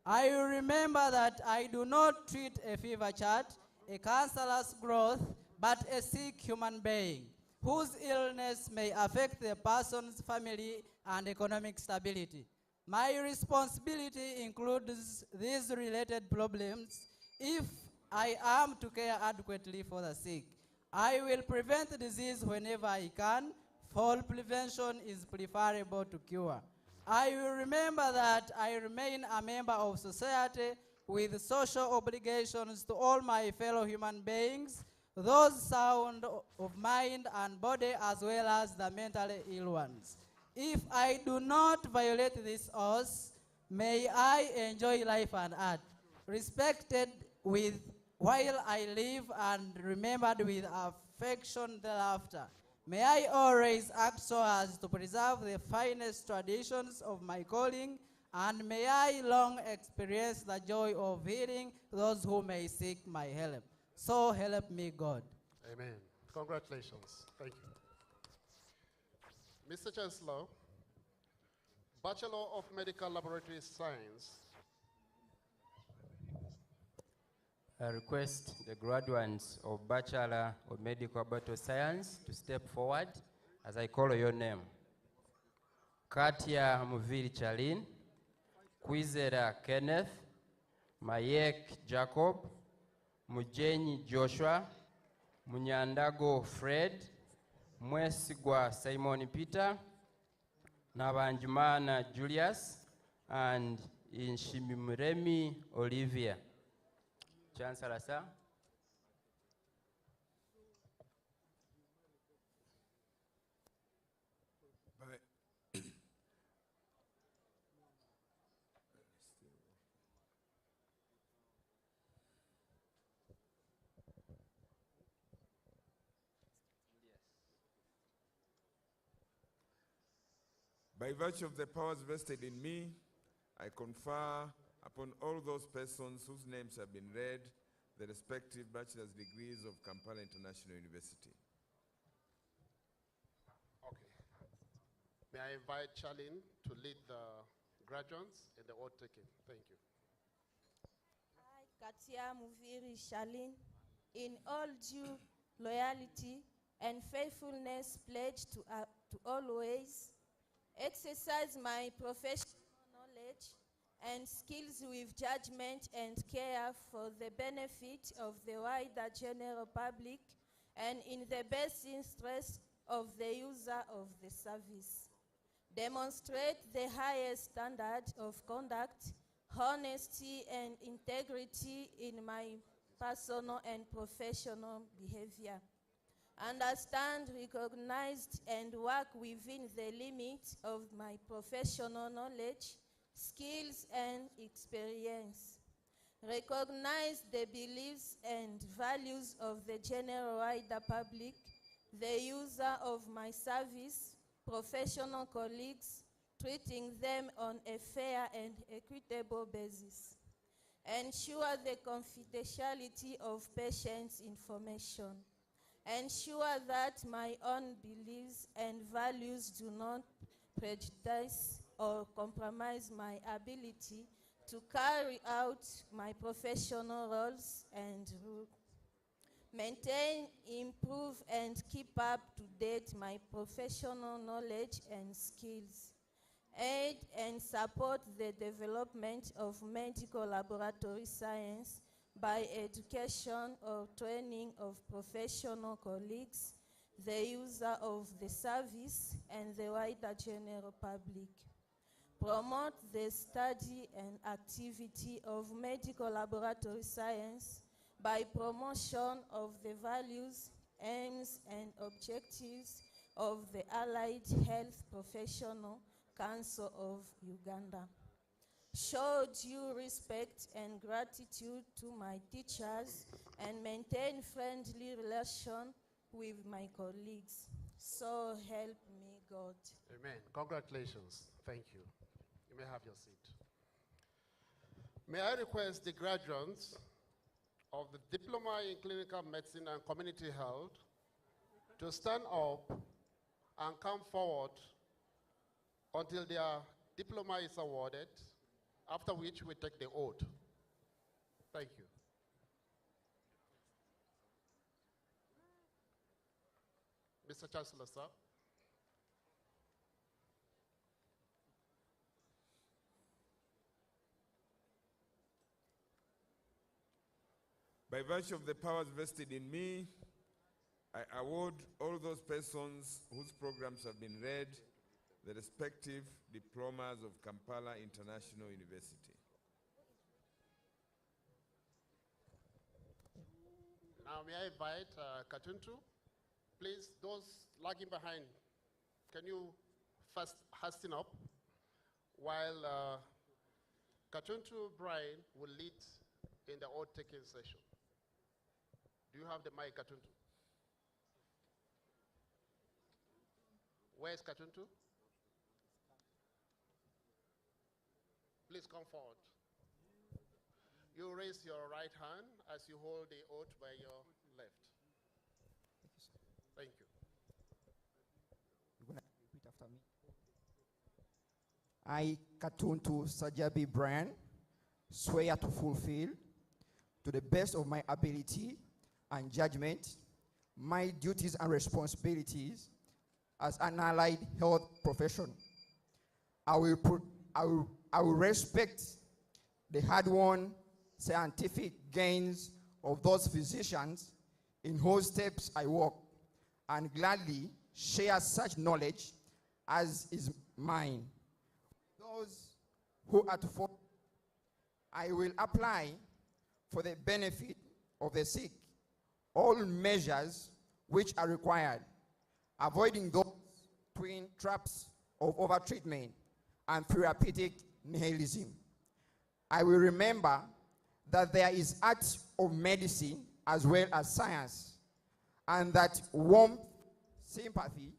I will remember that I do not treat a fever chart, a cancerous growth, but a sick human being, whose illness may affect the person's family and economic stability. My responsibility includes these related problems. If I am to care adequately for the sick, I will prevent disease whenever I can. Fall prevention is preferable to cure. I will remember that I remain a member of society with social obligations to all my fellow human beings, those sound of mind and body as well as the mentally ill ones. If I do not violate this oath, may I enjoy life and art, respected with while I live and remembered with affection thereafter. May I always act so as to preserve the finest traditions of my calling, and may I long experience the joy of healing those who may seek my help. So help me God. Amen. Congratulations. Thank you. Mr. Chancellor, Bachelor of Medical Laboratory Science. I request the graduates of Bachelor of Medical Laboratory Science to step forward as I call your name. Katia Muviri Chalin, Kwizera Kenneth, Mayek Jacob, Mujenyi Joshua, Munyandago Fred, Mwesigwa Simon Peter, Nabanjumana Julius, and Inshimimuremi Olivia. Chancellor, sir. By virtue of the powers vested in me, I confer upon all those persons whose names have been read the respective bachelor's degrees of Kampala International University. Okay. May I invite Charlene to lead the graduates in the oath taking. Thank you. I, Katia Muviri Charlene, in all due loyalty and faithfulness, pledge to always exercise my professional knowledge and skills with judgment and care for the benefit of the wider general public and in the best interest of the user of the service. Demonstrate the highest standard of conduct, honesty, and integrity in my personal and professional behavior. Understand, recognize, and work within the limits of my professional knowledge, skills, and experience. Recognize the beliefs and values of the general wider public, the user of my service, professional colleagues, treating them on a fair and equitable basis. Ensure the confidentiality of patients' information. Ensure that my own beliefs and values do not prejudice or compromise my ability to carry out my professional roles and maintain, improve, and keep up to date my professional knowledge and skills. Aid and support the development of medical laboratory science by education or training of professional colleagues, the user of the service, and the wider general public. Promote the study and activity of medical laboratory science by promotion of the values, aims and objectives of the Allied Health Professional Council of Uganda. Show due respect and gratitude to my teachers and maintain friendly relation with my colleagues. So help me God. Amen. Congratulations. Thank you. You may have your seat. May I request the graduates of the Diploma in Clinical Medicine and Community Health to stand up and come forward until their diploma is awarded, after which we take the oath. Thank you. Mr. Chancellor, sir. By virtue of the powers vested in me, I award all those persons whose programs have been read the respective diplomas of Kampala International University. Now may I invite Katuntu? Please, those lagging behind, can you first hasten up while Katuntu Brian will lead in the oath-taking session. Do you have the mic, Katuntu? Where is Katuntu? Please come forward. You raise your right hand as you hold the oath by your left. Thank you. You're going to repeat after me. I, Katuntu Sajabi Brian, swear to fulfill, to the best of my ability and judgment, my duties and responsibilities as an allied health professional. I will respect the hard-won scientific gains of those physicians in whose steps I walk, and gladly share such knowledge as is mine. Those who are to follow, I will apply for the benefit of the sick all measures which are required, avoiding those twin traps of overtreatment and therapeutic nihilism. I will remember that there is art of medicine as well as science, and that warmth, sympathy,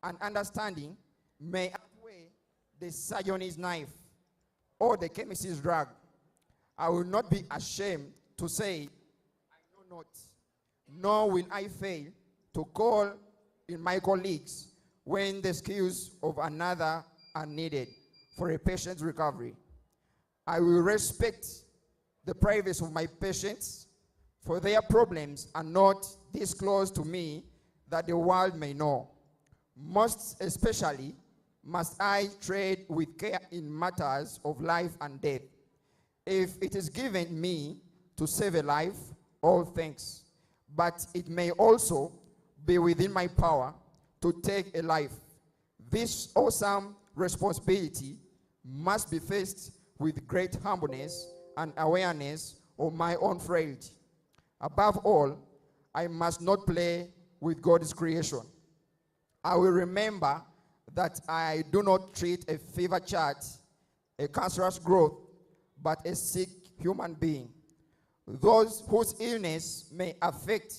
and understanding may outweigh the surgeon's knife or the chemist's drug. I will not be ashamed to say, I know not, nor will I fail to call in my colleagues when the skills of another are needed for a patient's recovery. I will respect the privacy of my patients, for their problems are not disclosed to me that the world may know. Most especially must I tread with care in matters of life and death. If it is given me to save a life, all thanks, but it may also be within my power to take a life. This awesome responsibility must be faced with great humbleness and awareness of my own frailty. Above all, I must not play with God's creation. I will remember that I do not treat a fever child, a cancerous growth, but a sick human being. Those whose illness may affect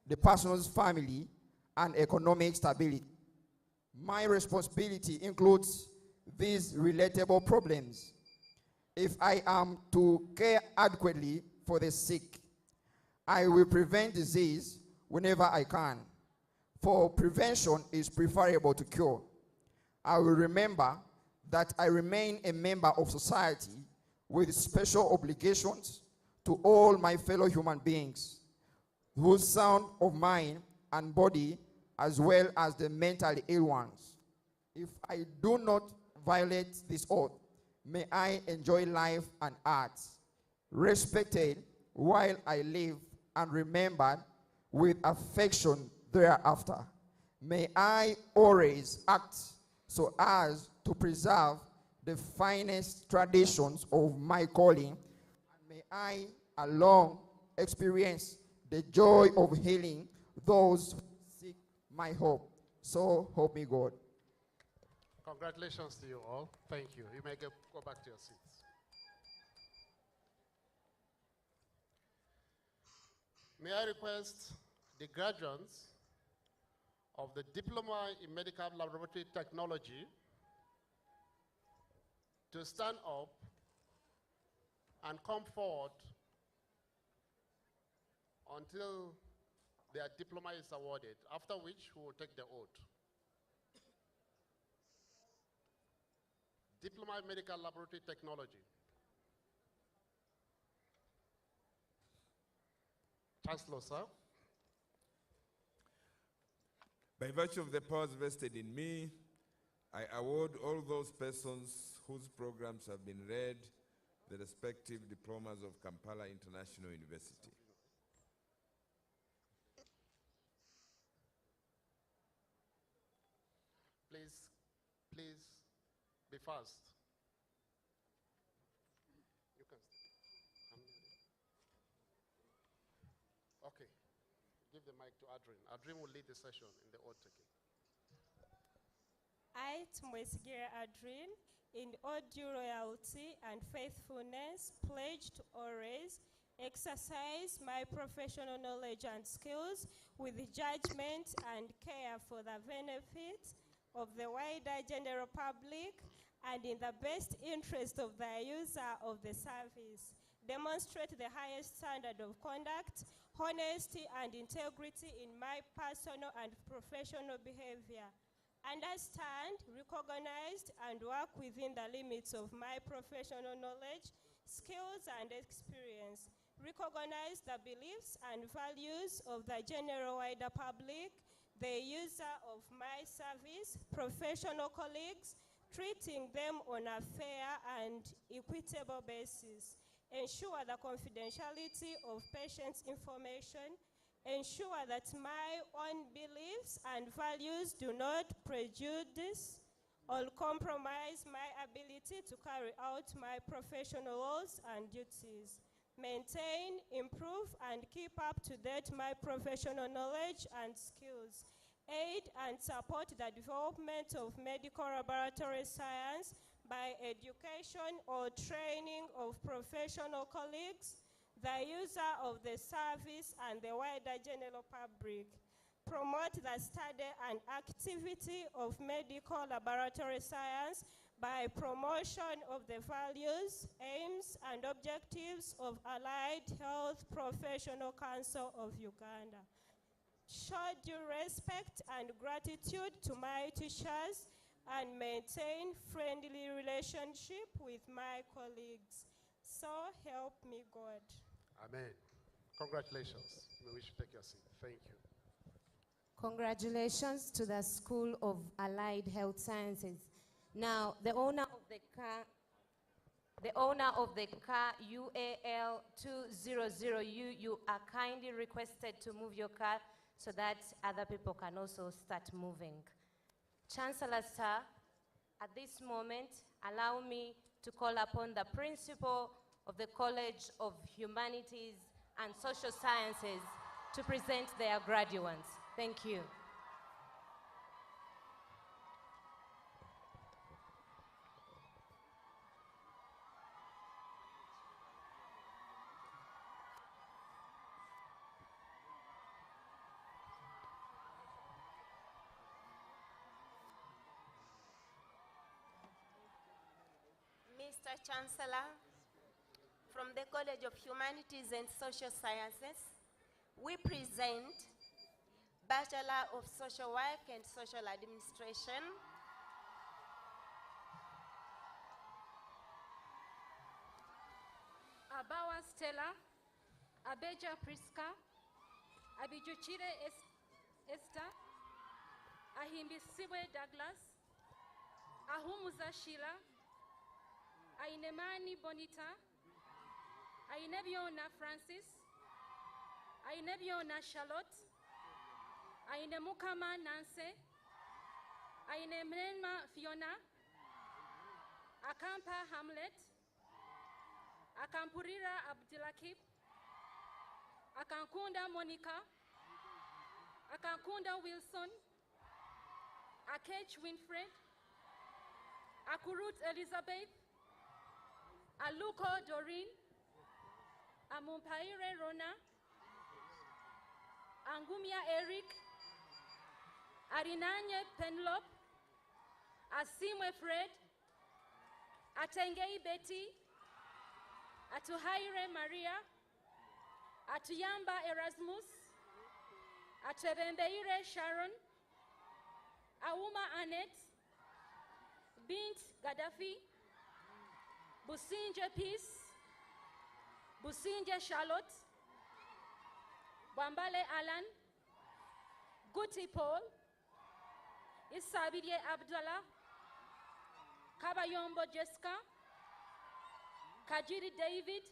the person's family and economic stability. My responsibility includes these relatable problems. If I am to care adequately for the sick, I will prevent disease whenever I can, for prevention is preferable to cure. I will remember that I remain a member of society with special obligations to all my fellow human beings, whose sound of mind and body, as well as the mentally ill ones. If I do not violate this oath, may I enjoy life and art, respected while I live and remembered with affection thereafter. May I always act so as to preserve the finest traditions of my calling, and may I alone experience the joy of healing those who seek my hope. So help me God. Congratulations to you all. Thank you. You may go back to your seats. May I request the graduates of the Diploma in Medical Laboratory Technology to stand up and come forward until their diploma is awarded, after which we will take the oath. Diploma in Medical Laboratory Technology. Chancellor, sir. By virtue of the powers vested in me, I award all those persons whose programs have been read the respective diplomas of Kampala International University. Please be fast. You can Okay. Give the mic to Adrian. Adrian will lead the session in the oath taking. I, Tumwesigere Adrian, in all due loyalty and faithfulness, pledge to always exercise my professional knowledge and skills with judgment and care for the benefit of the wider general public and in the best interest of the user of the service. Demonstrate the highest standard of conduct, honesty, and integrity in my personal and professional behavior. Understand, recognize, and work within the limits of my professional knowledge, skills, and experience. Recognize the beliefs and values of the general wider public, the user of my service, professional colleagues, treating them on a fair and equitable basis. Ensure the confidentiality of patients' information. Ensure that my own beliefs and values do not prejudice or compromise my ability to carry out my professional roles and duties. Maintain, improve, and keep up to date my professional knowledge and skills. Aid and support the development of medical laboratory science by education or training of professional colleagues, the user of the service, and the wider general public. Promote the study and activity of medical laboratory science by promotion of the values, aims, and objectives of Allied Health Professional Council of Uganda. Show due respect and gratitude to my teachers and maintain friendly relationship with my colleagues. So help me God. Amen. Congratulations. May we should take your seat. Thank you. Congratulations to the School of Allied Health Sciences. Now, the owner of the car UAL 200U, you are kindly requested to move your car so that other people can also start moving. Chancellor, sir, at this moment, allow me to call upon the principal of the College of Humanities and Social Sciences to present their graduates. Thank you. Mr. Chancellor, from the College of Humanities and Social Sciences, we present Bachelor of Social Work and Social Administration, Abawa Stella, Abeja Priska, Abijuchire Esther, Ahimbisiwe Douglas, Ahumuza Sheila, Ainemani Bonita, Ainebiona Francis, Ainebiona Charlotte, Ainemukama Nancy, Ainemenma Fiona, Akampa Hamlet, Akampurira Abdulakib, Akankunda Monica, Akankunda Wilson, Akech Winfred, Akurut Elizabeth, Aluko Doreen, Amumpaire Rona, Angumia Eric, Arinanye Penlop, Asimwe Fred, Atengei Betty, Atuhaire Maria, Atuyamba Erasmus, Atebembeire Sharon, Auma Annette, Bint Gaddafi, Businje Peace, Businje Charlotte, Bambale Alan, Guti Paul, Isabidie Abdullah, Kabayombo Jessica, Kajiri David,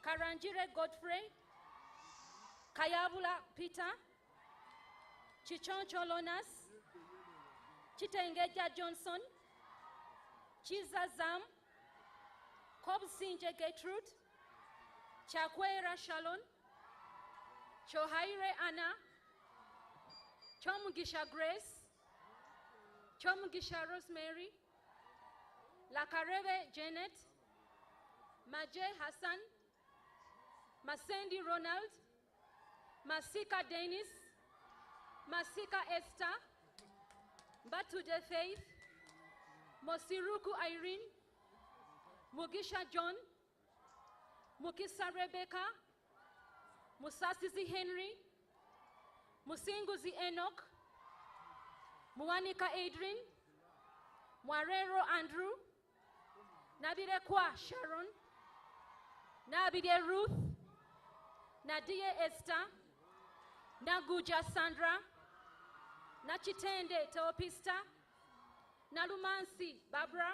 Karanjire Godfrey, Kayabula Peter, Chichoncho Lonas, Chitengeja Johnson, Chiza Zam, Kobsinje Gertrude, Chakwera Shalon, Chohaire Anna, Chomugisha Grace, Chomugisha Rosemary, Lakarebe Janet, Maje Hassan, Masendi Ronald, Masika Dennis, Masika Esther, Batude Faith, Mosiruku Irene, Mugisha John, Mukisa Rebecca, Musasizi Henry, Musinguzi Enoch, Muanika Adrian, Mwarero Andrew, Nabide Kwa Sharon, Nabide Ruth, Nadia Esther, Naguja Sandra, Nachitende Teopista, Nalumansi Barbara,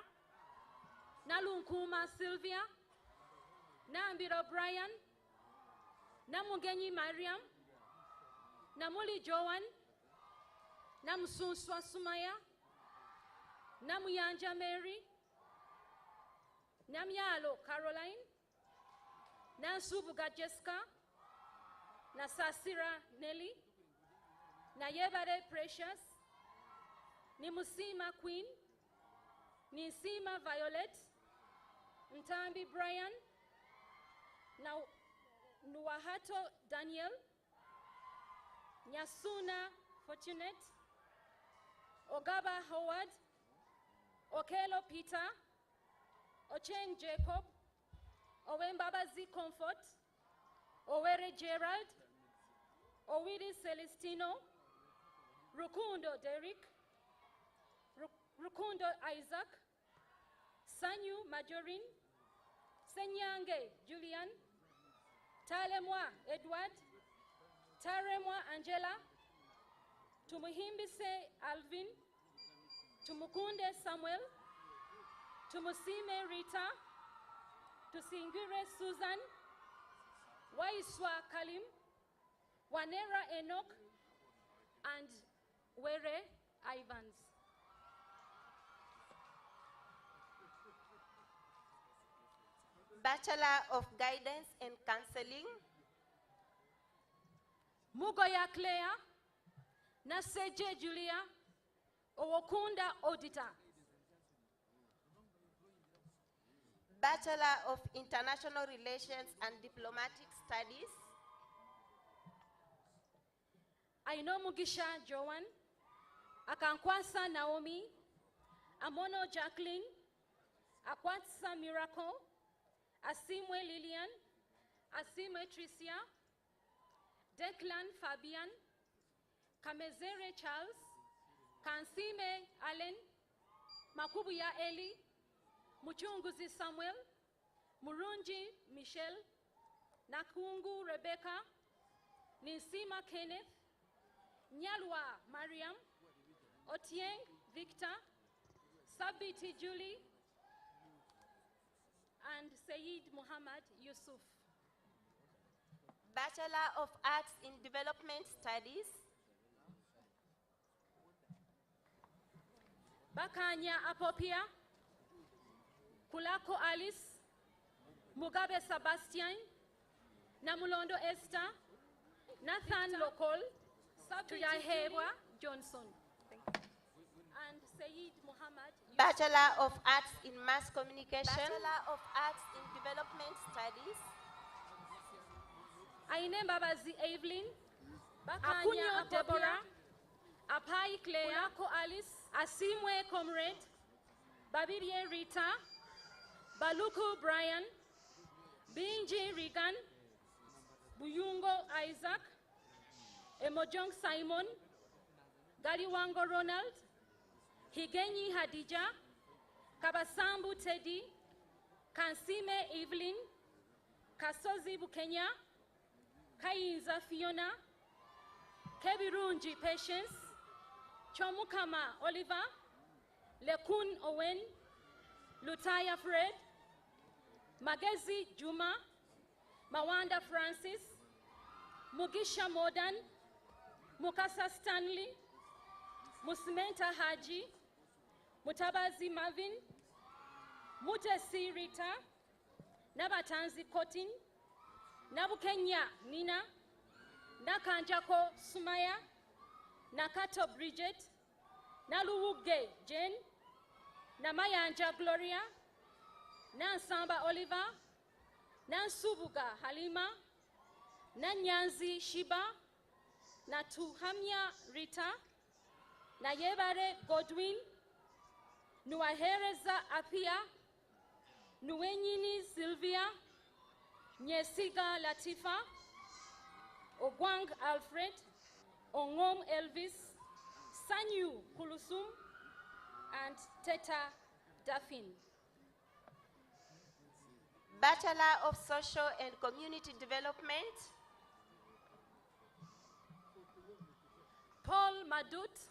Nalunkuma Sylvia, Nambiro Brian, Namugenyi Mariam, Namuli Joan, Namusunswa Sumaya, Namuyanja Mary, Namyalo Caroline, Nansubuga Jessica, Nasasira Nelly, Nayebare Precious, Nimusima Queen, Nisima Violet, Ntambi Brian, Nuwahato Daniel, Nyasuna Fortunate, Ogaba Howard, Okelo Peter, Ocheng Jacob, Owembabazi Comfort, Owere Gerald, Owiri Celestino, Rukundo Derek, Rukundo Isaac, Sanyu Majorin, Senyange Julian, Talemwa Edward, Taremwa Angela, Tumuhimbise Alvin, Tumukunde Samuel, Tumusime Rita, Tusingire Susan, Waiswa Kalim, Wanera Enoch, and Were Ivans. Bachelor of Guidance and Counseling, Mugoya Claire, Naseje Julia, Owokunda Auditor. Bachelor of International Relations and Diplomatic Studies, Aino Mugisha Joan, Akankwasa Naomi, Amono Jacqueline, Akwatsa Miracle, Asimwe Lillian, Asimwe Tricia, Declan Fabian, Kamezere Charles, Kansime Allen, Makubuya Eli, Muchunguzi Samuel, Murunji Michelle, Nakungu Rebecca, Nisima Kenneth, Nyalwa Mariam, Otieng Victor, Sabiti Julie, and Saeed Muhammad Yusuf. Bachelor of Arts in Development Studies, Bakanya Apopia, Kulako Alice, Mugabe Sebastian, Namulondo Esther, Nathan Lokol, Tuyahebwa Johnson. And Said Muhammad. Bachelor of Arts in Mass Communication. Bachelor of Arts in Development Studies. Aine Mbabazi Evelyn. Akunyo Deborah. Apai Claire. Kulako Alice. Asimwe Comrade. Babirie Rita. Baluku Brian. Binji Regan. Buyungo Isaac. Emojong Simon. Galiwango Ronald. Higenyi Hadija. Kabasambu Teddy. Kansime Evelyn. Kasozi Bukenya. Kayinza Fiona. Kebirunji Patience. Chomukama Oliver. Lekun Owen. Lutaya Fred. Magezi Juma. Mawanda Francis. Mugisha Modern. Mukasa Stanley. Musmenta Haji. Mutabazi Marvin. Mutesi Rita. Nabatanzi Kotin. Nabukenya Nina. Nakanjako Sumaya. Nakato Bridget. Naluwuge Jane. Namayanja Gloria. Nansamba Oliver. Nansubuga Halima. Nanyanzi Shiba. Natuhamya Rita. Nayebare Godwin. Nuahereza Apia. Nuenyini Sylvia. Nyesiga Latifa. Ogwang Alfred. Ongom Elvis. Sanyu Kulusum. And Teta Daphne. Bachelor of Social and Community Development. Paul Madut.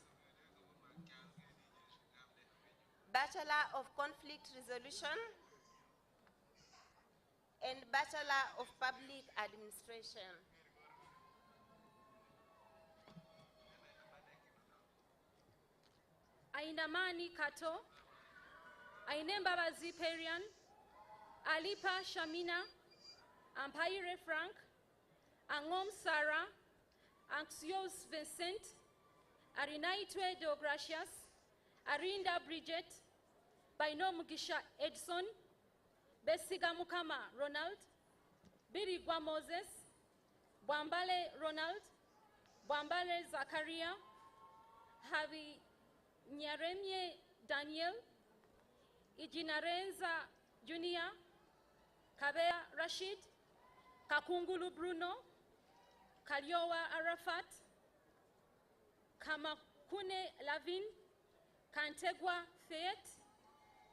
Bachelor of Conflict Resolution. And Bachelor of Public Administration. Ainamani Kato. Ainembabazi Perian. Alipa Shamina. Ampaire Frank. Angom Sarah. Anxios Vincent. Arinaitwe Deogracias. Arinda Bridget. Baino Mugisha Edson. Besiga Mukama Ronald. Birigwa Moses. Bwambale Ronald. Bwambale Zakaria. Havi Nyaremye Daniel. Ijinarenza Junior. Kabea Rashid. Kakungulu Bruno. Kalyowa Arafat. Kamakune Lavin. Kantegwa Fayette.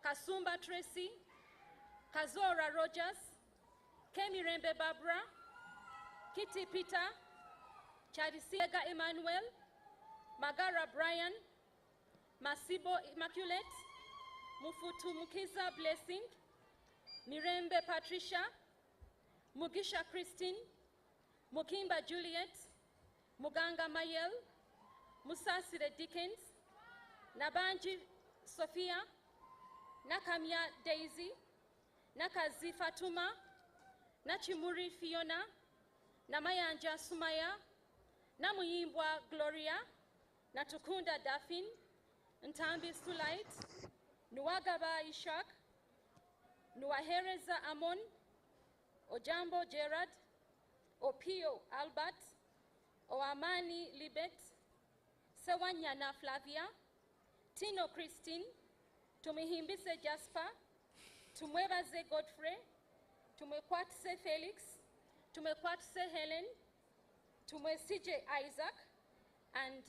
Kasumba Tracy. Kazora Rogers. Kemirembe Barbara. Kitty Peter. Chadisiega Emmanuel. Magara Brian. Masibo Immaculate. Mufutu Mukiza Blessing. Mirembe Patricia. Mugisha Christine. Mukimba Juliet. Muganga Mayel. Musasire Dickens. Nabanji Sophia. Nakamia Daisy. Nakazi Fatuma. Nachimuri Fiona. Namayanja Sumaya. Namuyimbwa Gloria. Natukunda Daphne. Ntambi Sulait. Nuwagaba Ishak. Nuwahereza Amon. Ojambo Gerard. Opio Albert. Oamani Libet. Sewanyana Flavia. Tino Christine. Tumihimbise Jasper. Tumwebaze Godfrey. Tumekwatse Felix. Tumekwatse Helen. Tumwesije Isaac. And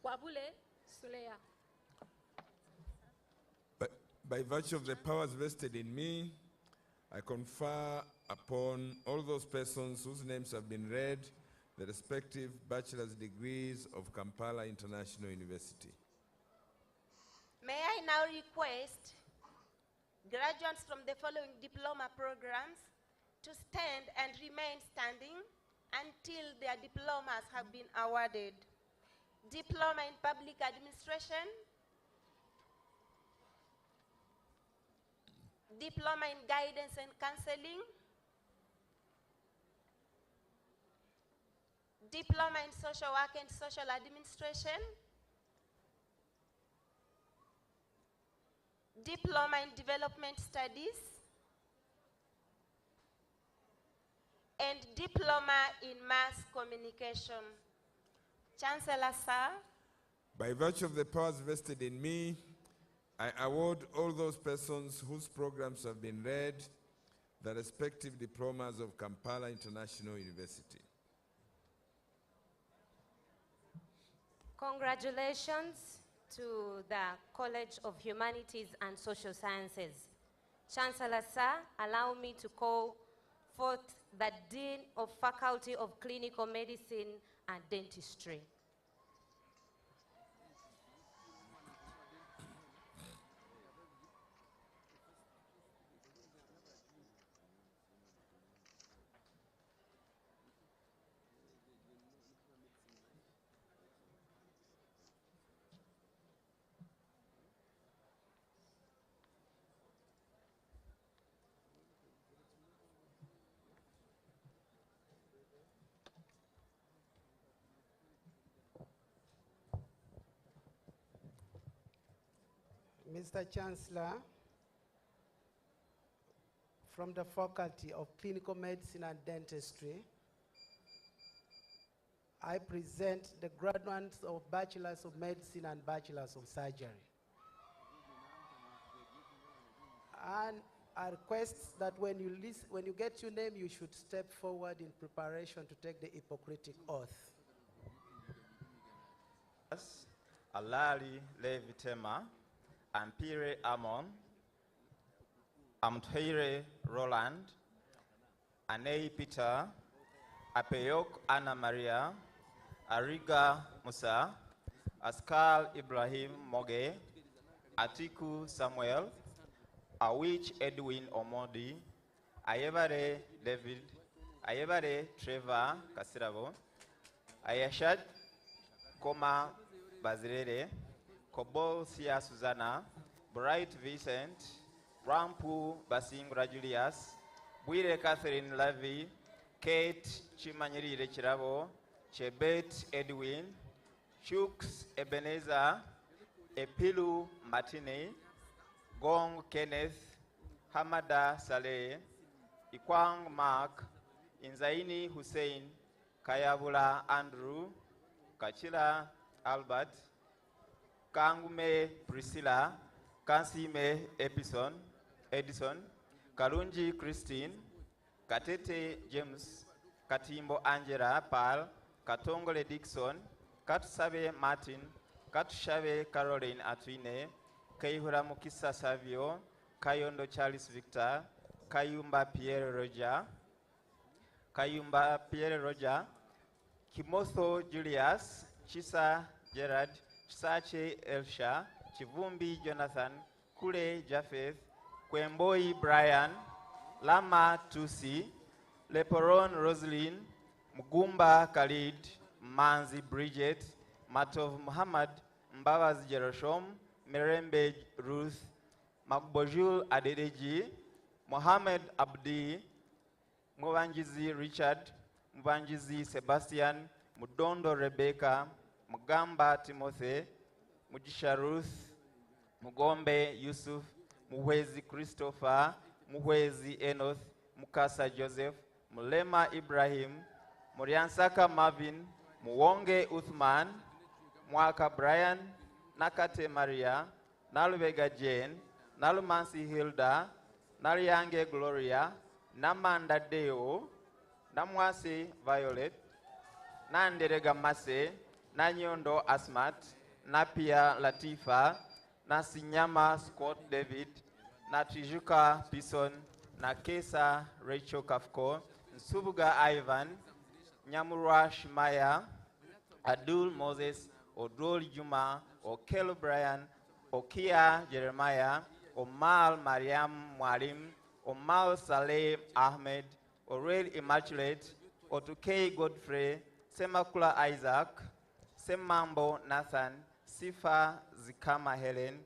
Wabule Suleya. By virtue of the powers vested in me, I confer upon all those persons whose names have been read the respective bachelor's degrees of Kampala International University. May I now request graduates from the following diploma programs to stand and remain standing until their diplomas have been awarded. Diploma in Public Administration, Diploma in Guidance and Counseling, Diploma in Social Work and Social Administration, Diploma in Development Studies, and Diploma in Mass Communication. Chancellor, sir. By virtue of the powers vested in me, I award all those persons whose programs have been read the respective diplomas of Kampala International University. Congratulations to the College of Humanities and Social Sciences. Chancellor, sir, allow me to call forth the Dean of Faculty of Clinical Medicine and Dentistry. Mr. Chancellor, from the Faculty of Clinical Medicine and Dentistry, I present the graduates of Bachelors of Medicine and Bachelors of Surgery. And I request that when you get your name, you should step forward in preparation to take the Hippocratic oath. Alali Levitema, Ampire Amon, Amtire Roland, Anei Peter, Apeyok Anna Maria, Ariga Musa, Askal Ibrahim Moge, Atiku Samuel, Awich Edwin Omodi, Ayebare David, Ayebare Trevor Kasirabo, Ayashad Koma Bazirere, Kobo Sia Susanna, Bright Vincent, Rampu Basingra Julius, Buire Catherine Levy, Kate Chimanyiri Chirabo, Chebet Edwin, Chooks Ebenezer, Epilu Martini, Gong Kenneth, Hamada Saleh, Ikwang Mark, Inzaini Hussein, Kayabula Andrew, Kachila Albert, Kangume Priscilla, Kansime Edison, Kalunji Christine, Katete James, Katimbo Angela Pal, Katongole Dixon, Katsabe Martin, Katushabe Caroline Atwine, Kaihura Mukisa Savio, Kayondo Charles Victor, Kayumba Pierre Roger, Kimotho Julius, Chisa Gerard, Chisache Elsha, Chivumbi Jonathan, Kule Japheth, Kwemboi Brian, Lama Tusi, Leporon Rosaline, Mugumba Khalid, Manzi Bridget, Matov Muhammad, Mbawaz Jeroshom, Mirembe Ruth, Makbojul Adedeji, Mohamed Abdi, Mubanjizi Richard, Mubanjizi Sebastian, Mudondo Rebecca, Mugamba Timothy, Mujisha Ruth, Mugombe Yusuf, Muhwezi Christopher, Muhwezi Enoth, Mukasa Joseph, Mulema Ibrahim, Muriansaka Marvin, Muwonge Uthman, Mwaka Brian, Nakate Maria, Nalubega Jane, Nalumansi Hilda, Naliange Gloria, Namanda Deo, Namwasi Violet, Nanderega Mase, Nanyondo Asmat, Napia Latifa, Nasinyama Scott David, Natijuka Pison, Nakesa Rachel Kafko, Nsubuga Ivan, Nyamura Shimaya, Adul Moses, Odol Juma, Okelo Brian, Okia Jeremiah, Omal Mariam Mwalim, Omal Saleh Ahmed, Orel Immaculate, Otukei Godfrey, Semakula Isaac, Semambo Nathan, Sifa Zikama Helen,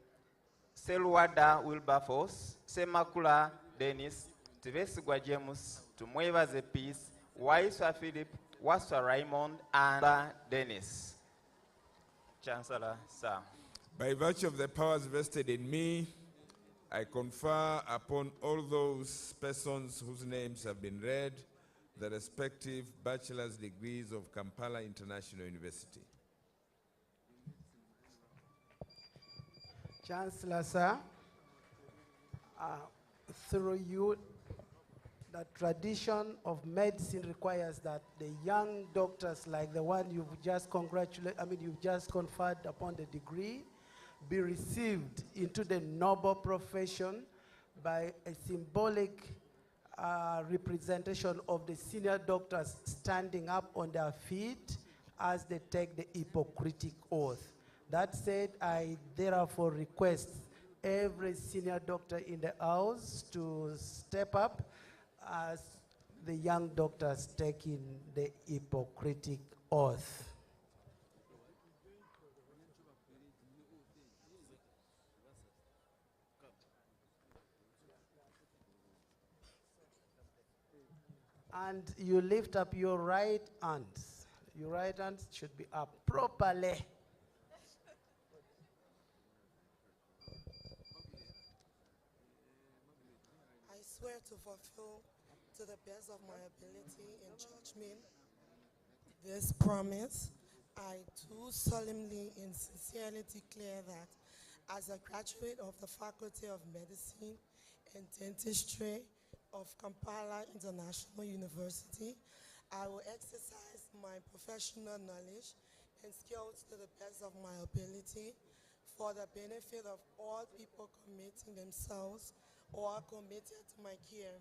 Selwada Wilberforce, Semakula Dennis, Tivesigwa James, Tumwebaze Peace, Waiswa Philip, Waswa Raymond, and Dennis. Chancellor, sir. By virtue of the powers vested in me, I confer upon all those persons whose names have been read the respective bachelor's degrees of Kampala International University. Chancellor, sir, through you, the tradition of medicine requires that the young doctors like the one you've just you've just conferred upon the degree be received into the noble profession by a symbolic representation of the senior doctors standing up on their feet as they take the Hippocratic oath. That said, I therefore request every senior doctor in the house to step up as the young doctors taking the Hippocratic oath. And you lift up your right hands. Your right hands should be up properly. I swear to fulfill to the best of my ability and judgment this promise. I do solemnly and sincerely declare that as a graduate of the Faculty of Medicine and Dentistry of Kampala International University, I will exercise my professional knowledge and skills to the best of my ability for the benefit of all people committing themselves or committed to my care,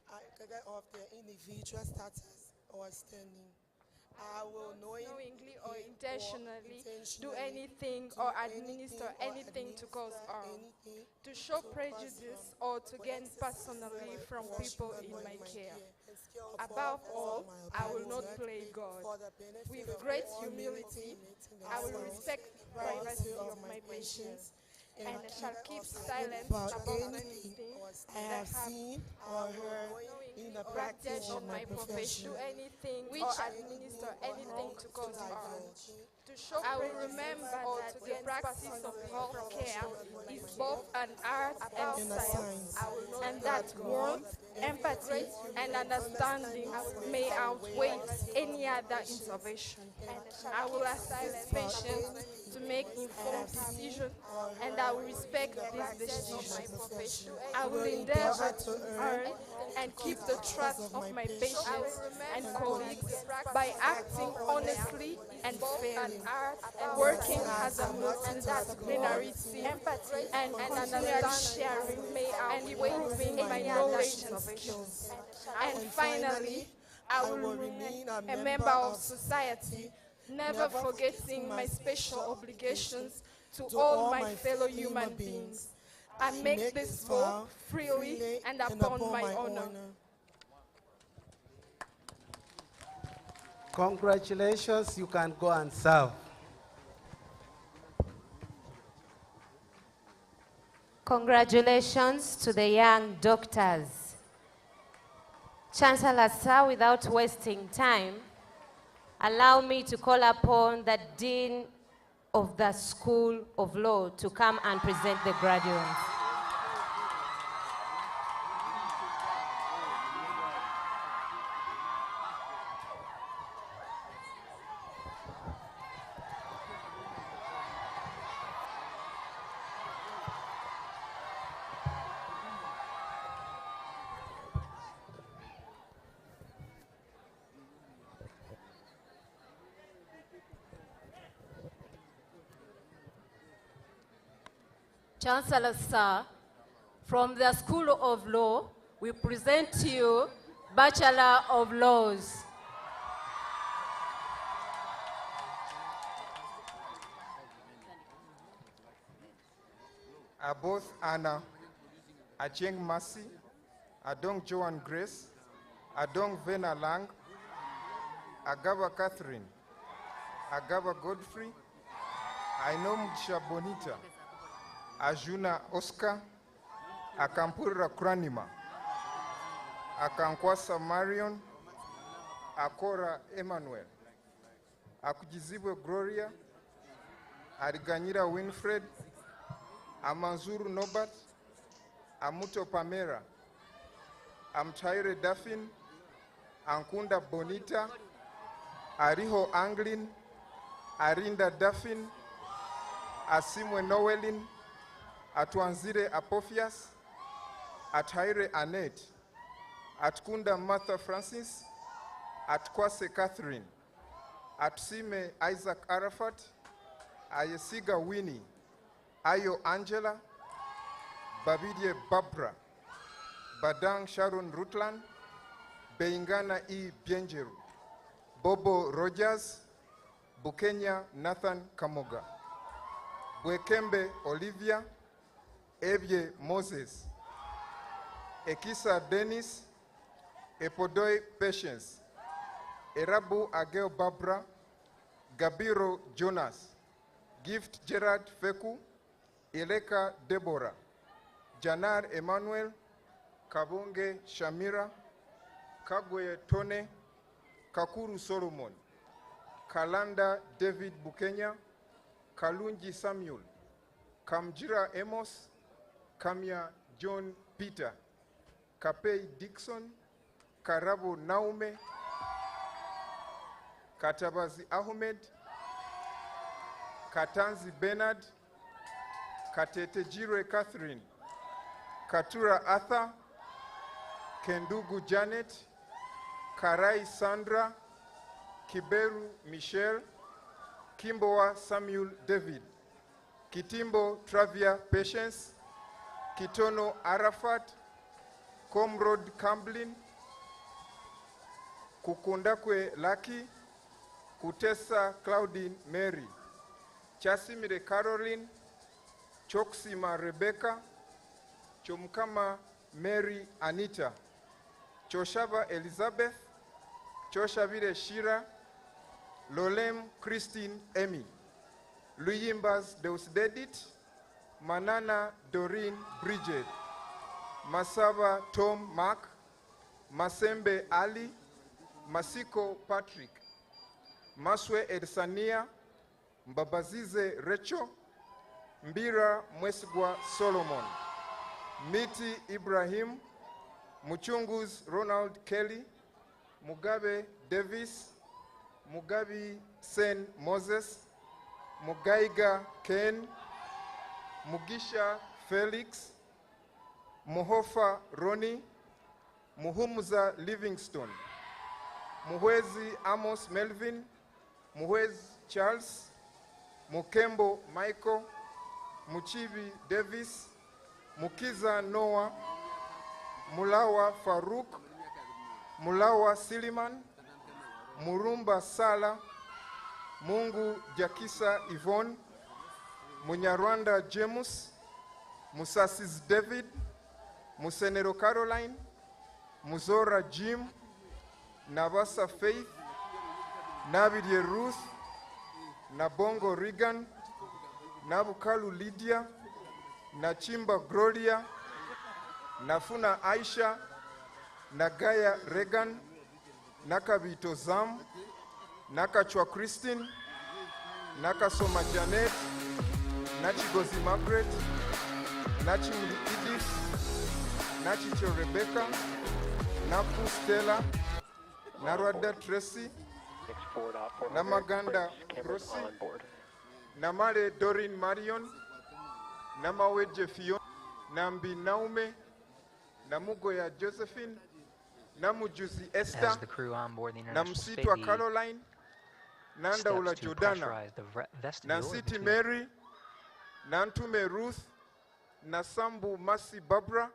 regardless of their individual status or standing. I will knowingly or intentionally do anything or administer anything to cause harm, to show prejudice or to gain personally from people in my care. Above all, I will not play God. With great humility, I will respect the privacy of my patients and I shall keep silent about anything I have seen or heard in the practice of my profession, do anything or administer anything to cause harm. I will remember that the practice of health care is both an art and a science, and that warmth, empathy, and understanding may outweigh any other intervention. I will assist patients to make informed decisions, and I will respect these decisions. I will endeavor to earn and keep the trust of my patients and colleagues by acting honestly and fairly, working as a multidisciplinary team, and continually sharing and improving my knowledge and skills. And finally, I will remain a member of society, never forgetting my special obligations to all my fellow human beings. I make this vow freely and upon my honor. Congratulations, you can go and serve. Congratulations to the young doctors. Chancellor, sir, without wasting time, allow me to call upon the Dean of the School of Law to come and present the graduates. Chancellor, sir, from the School of Law, we present to you Bachelor of Laws. Aboth Anna, Ajeng Mercy, Adong Joan Grace, Adong Vena Lang, Agaba Catherine, Agaba Godfrey, Ainom Bonita, Ajuna Oscar, Akampura Kranima, Akankwasa Marion, Akora Emmanuel, Akujizibwe Gloria, Ariganyira Winfred, Amanzuru Nobat, Amuto Pamela, Amchaire Daffin, Ankunda Bonita, Ariho Anglin, Arinda Daffin, Asimwe Noelin, Atwanzire Apophias, Ataire Annette, Atkunda Martha Francis, Atkwase Catherine, Atsime Isaac Arafat, Ayesiga Winnie, Ayo Angela, Babidie Barbara, Badang Sharon Rutland, Beingana E. Bienjeru, Bobo Rogers, Bukenya Nathan Kamoga, Bwekembe Olivia, Ebye Moses, Ekisa Dennis, Epodoi Patience, Erabu Ageo Barbara, Gabiro Jonas, Gift Gerard Feku, Eleka Deborah, Janar Emmanuel, Kabunge Shamira, Kagwe Tone, Kakuru Solomon, Kalanda David Bukenya, Kalunji Samuel, Kamjira Amos, Kamya John Peter, Kapei Dixon, Karabo Naume, Katabazi Ahmed, Katanzi Bernard, Katete Jire Catherine, Katura Arthur, Kendugu Janet, Karai Sandra, Kiberu Michelle, Kimboa Samuel David, Kitimbo Travia Patience, Kitono Arafat, Comrade Camblin, Kukundakwe Lucky, Kutesa Claudine Mary, Chasimire Caroline, Choksima Rebecca, Chomkama Mary Anita, Choshava Elizabeth, Choshavire Shira, Lolem Christine Emmy, Luyimbas Deusdedit, Manana Doreen Bridget, Masaba Tom Mark, Masembe Ali, Masiko Patrick, Maswe Edsania, Mbabazize Recho, Mbira Mwesgwa Solomon, Miti Ibrahim, Muchunguz Ronald Kelly, Mugabe Davis, Mugabi Sen Moses, Mugaiga Ken, Mugisha Felix, Muhofa Ronnie, Muhumuza Livingstone, Muhwezi Amos Melvin, Muhwezi Charles, Mukembo Michael, Muchibi Davis, Mukiza Noah, Mulawa Farouk, Mulawa Siliman, Murumba Sala, Mungu Jakisa Yvonne, Munyarwanda James, Musasis David, Musenero Caroline, Muzora Jim, Navasa Faith, Nabidie Ruth, Nabongo Regan, Nabukalu Lydia, Nachimba Gloria, Nafuna Aisha, Nagaya Regan, Nakabito Zam, Nakachwa Christine, Nakasoma Janet, Nachigozi Margaret, Nachimli Edith, Nachicho Rebecca, Napu Stella, Narwada Tracy, Namaganda Rossi, Namare Doreen Marion, Namawe Jeffion, Nambi Naume, Namugoya Josephine, Namujuzi Esther, As the crew on board the International Space Namsitwa Caroline, Nandaula steps to Jordana, pressurize the vestibule Nansiti between Mary, Nantume Ruth, Nasambu Masi Barbara,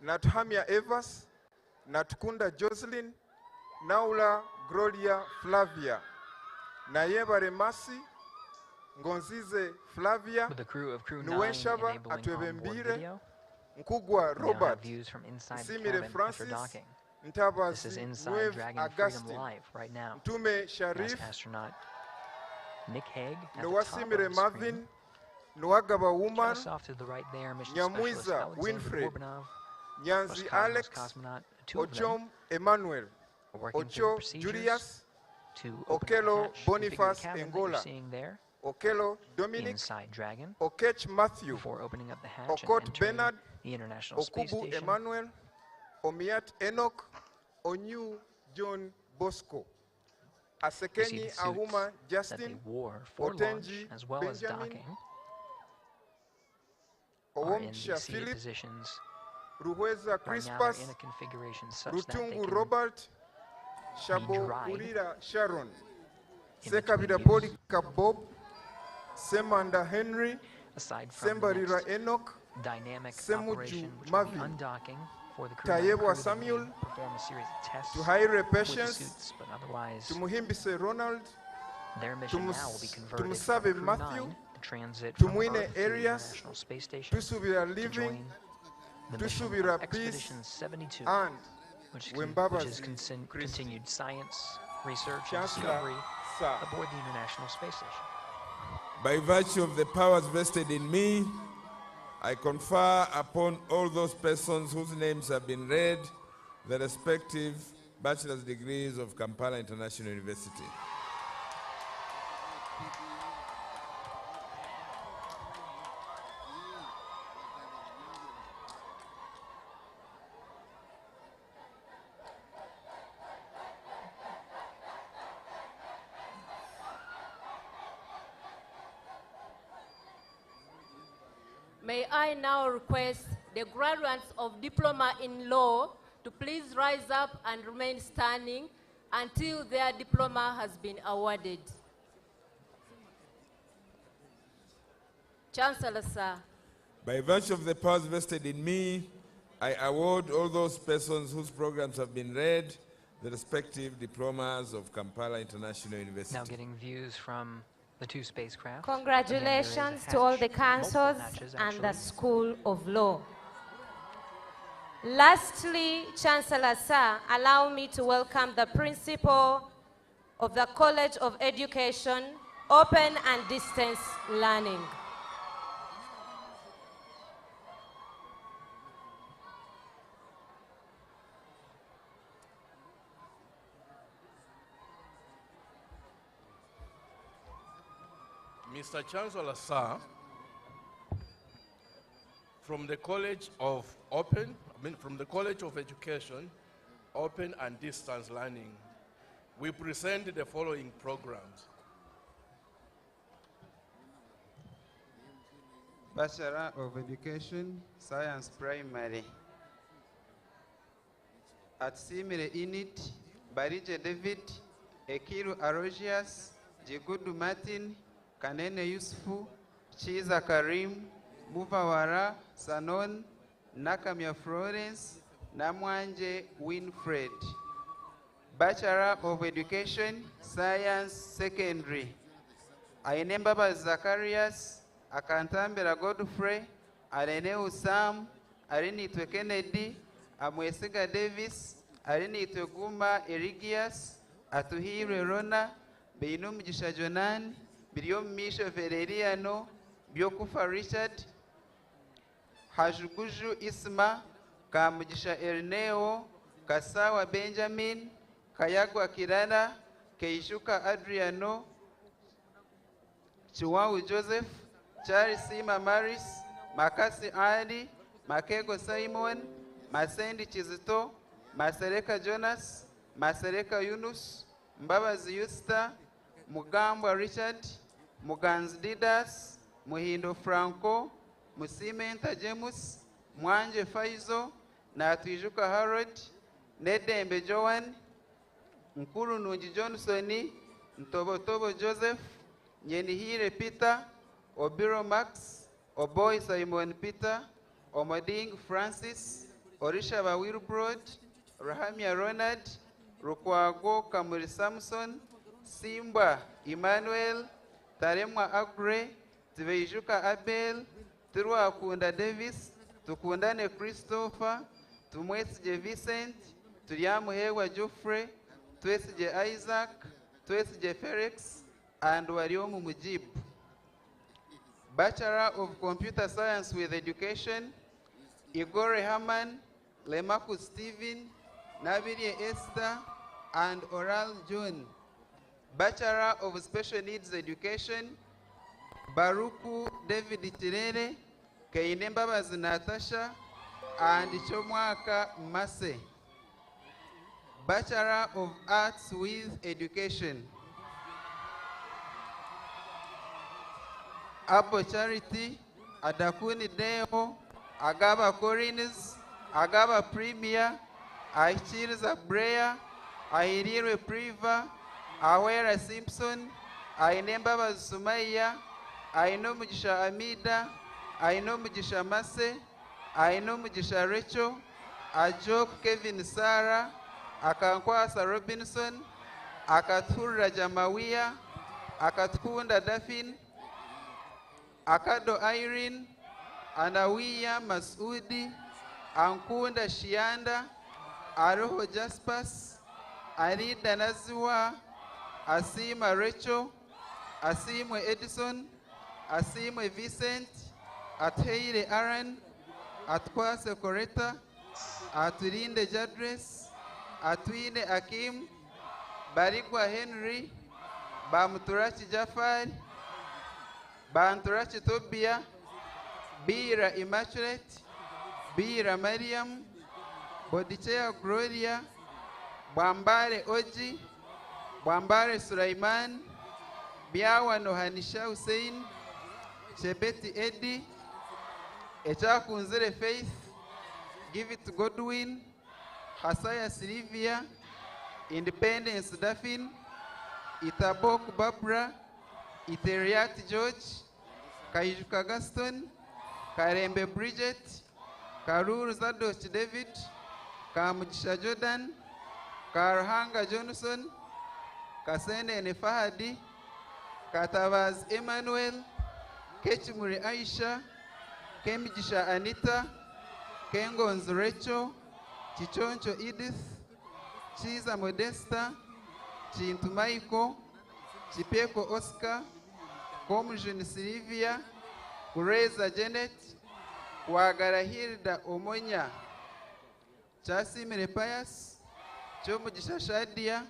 Nathamia Evers, Natukunda Jocelyn, Naula Gloria Flavia, Nayebare Masi, Ngonzize Flavia, with a crew of crew 9 Nuenshaba enabling onboard Atwebembire, video. Nkugwa We now Robert, have views from inside the Simire cabin after Francis, docking. This is Ntabazi inside Nuev Dragon Freedom Augustine, Live right now. Ntume As Sharif, astronaut Nick Hague at the top of Nowasimire the Marvin, screen. Nwagaba Woman, Just off to the right there, mission specialist Nyamwiza Alexander Winfred, Gorbunov, Nyanzi plus Cosmos Alex, cosmonaut, two of them. Ojom Emmanuel, Working through the Ocho procedures Julius, to open that Okelo hatch, configure the Boniface cabin that you're Engola, seeing there, Okelo Dominic, inside Dragon, Okech Matthew, before opening up the hatch and Okot entering Bernard, the International Space Okubu Station. Emmanuel, Omiat Enoch, Onyu John Bosco, You see Asekenyi the suits Ahuma that they Justin, wore for launch Otenji as well as Benjamin, docking are in Owomsha the seated Philip, positions. Ruhweza Right now Crispus, they're in a configuration such that they Rutungu can Robert, Shabo dried Urira Sharon, in Sekabida between use. Polika Bob, Semanda Henry, Aside from the Sembarira next Enoch, dynamic Semuju operation, which will be Mavi, undocking for the crew member Tayebwa crew that Samuel, may perform a series of tests to Haire with the Patience, suits, but otherwise to Muhimbise Ronald, their to mission now will be converted from Musabe Crew Matthew, 9 to transit to from Mwine Earth to the Arias, International Space Station to Subira to Living, join the to mission Subira of Peace, Expedition 72, and which Wembabazi is continued science, research, and Chancellor discovery Sir. aboard the International Space Station. By virtue of the powers vested in me, I confer upon all those persons whose names have been read the respective bachelor's degrees of Kampala International University. May I now request the graduates of Diploma in Law to please rise up and remain standing until their diploma has been awarded. Chancellor, sir. By virtue of the powers vested in me, I award all those persons whose programs have been read the respective diplomas of Kampala International University. Now getting views from the two spacecraft. Congratulations to all the councils and the School of Law. Lastly, Chancellor, sir, allow me to welcome the Principal of the College of Education, Open and Distance Learning. Mr. Chancellor, sir, from the College of Education, Open and Distance Learning, we present the following programs. Bachelor of Education, Science Primary. At Simile Unit, Barije David, Ekiru Arogius, Jigudu Martin, Kanene Yusufu, Chiza Karim, Muvawara Sanon, Nakamia Florence, Namwanje Winfred. Bachelor of Education, Science Secondary. Ainembaba Zacharias, Akantambera Godfrey, Areneu Sam, Arinitwe Kennedy, Amwesiga Davis, Arinitwe Guma Erigias, Atuhire Rona, Beinum Jonan, Biriom Misha Vereriano, Biokufa Richard, Hajuguju Isma, Kamujisha Erneo, Kasawa Benjamin, Kayagwa Kirana, Keishuka Adriano, Chiwawu Joseph, Charles Sima Maris, Makasi Ali, Makego Simon, Masendi Chizito, Masereka Jonas, Masereka Yunus, Mbabazi Yusta, Mugambwa Richard, Muganz Didas, Muhindo Franco, Musimenta James, Mwanje Faizo, Natwijuka Harold, Nedembe Joan, Nkulu Nunji Johnsoni, Ntobotobo Joseph, Nyenihire Peter, Obiro Max, Oboy Simon Peter, Omoding Francis, Orisha Wilbrod, Rahamia Ronald, Rukwago Kamuri Samson, Simba Emmanuel, Taremwa Agre, Tveijuka Abel, Turwa Kunda Davis, Tukundane Christopher, Tumwesije Vincent, Turyamuhewa Geoffrey, Twesije Isaac, Twesije Felix, and Wariomu Mujib. Bachelor of Computer Science with Education, Igor Herman, Lemaku Stephen, Nabirie Esther, and Oral June, Bachelor of Special Needs Education, Baruku David Tirere, Keinembabazi Natasha, and Chomwaka Mase, Bachelor of Arts with Education. Apo Charity, Adakuni Deo, Agaba Corines, Agaba Premier, Aichiriza Brea, Airire Priva, Awera Simpson, Ainembaba Sumaya, Aino Mujisha Amida, Aino Mujisha Mase, Aino Mujisha Rachel, Ajok Kevin Sarah, Akankwasa Robinson, Akatura Jamawia, Akatkunda Dafin, Akado Irene, Anawiya Masudi, Ankunda Shianda, Aroho Jaspers, Arida Nazwa, Asima Rachel, Asimwe Edison, Asimwe Vincent, Atheire Aaron, Atkwase Koreta, Aturinde Jadres, Atwine Akim, Barigwa Henry, Bamuturachi Jafar, Banturachi Tobia, Bira Immaculate, Bira Mariam, Bodichea Gloria, Bwambare Oji, Bwambare Sulaiman, Biawa Nohanisha Hussein, Chebeti Eddie, Echakunzere Faith, Give It Godwin, Hasaya Sylvia, Independence Daffin, Itabok Barbara, Iteriat George, Kaijuka Gaston, Karembe Bridget, Karuru Zadoch David, Kamujisha Jordan, Karhanga Johnson, Kasene Nefahadi, Katavaz Emmanuel, Kechimuri Aisha, Kemijisha Anita, Kengonz Rachel, Chichoncho Edith, Chiza Modesta, Chintu Maiko, Chipeko Oscar, Komjun Sylvia, Kureza Janet, Wagara Hilda Omonya, Chasi Pius, Chomujisha Shadia,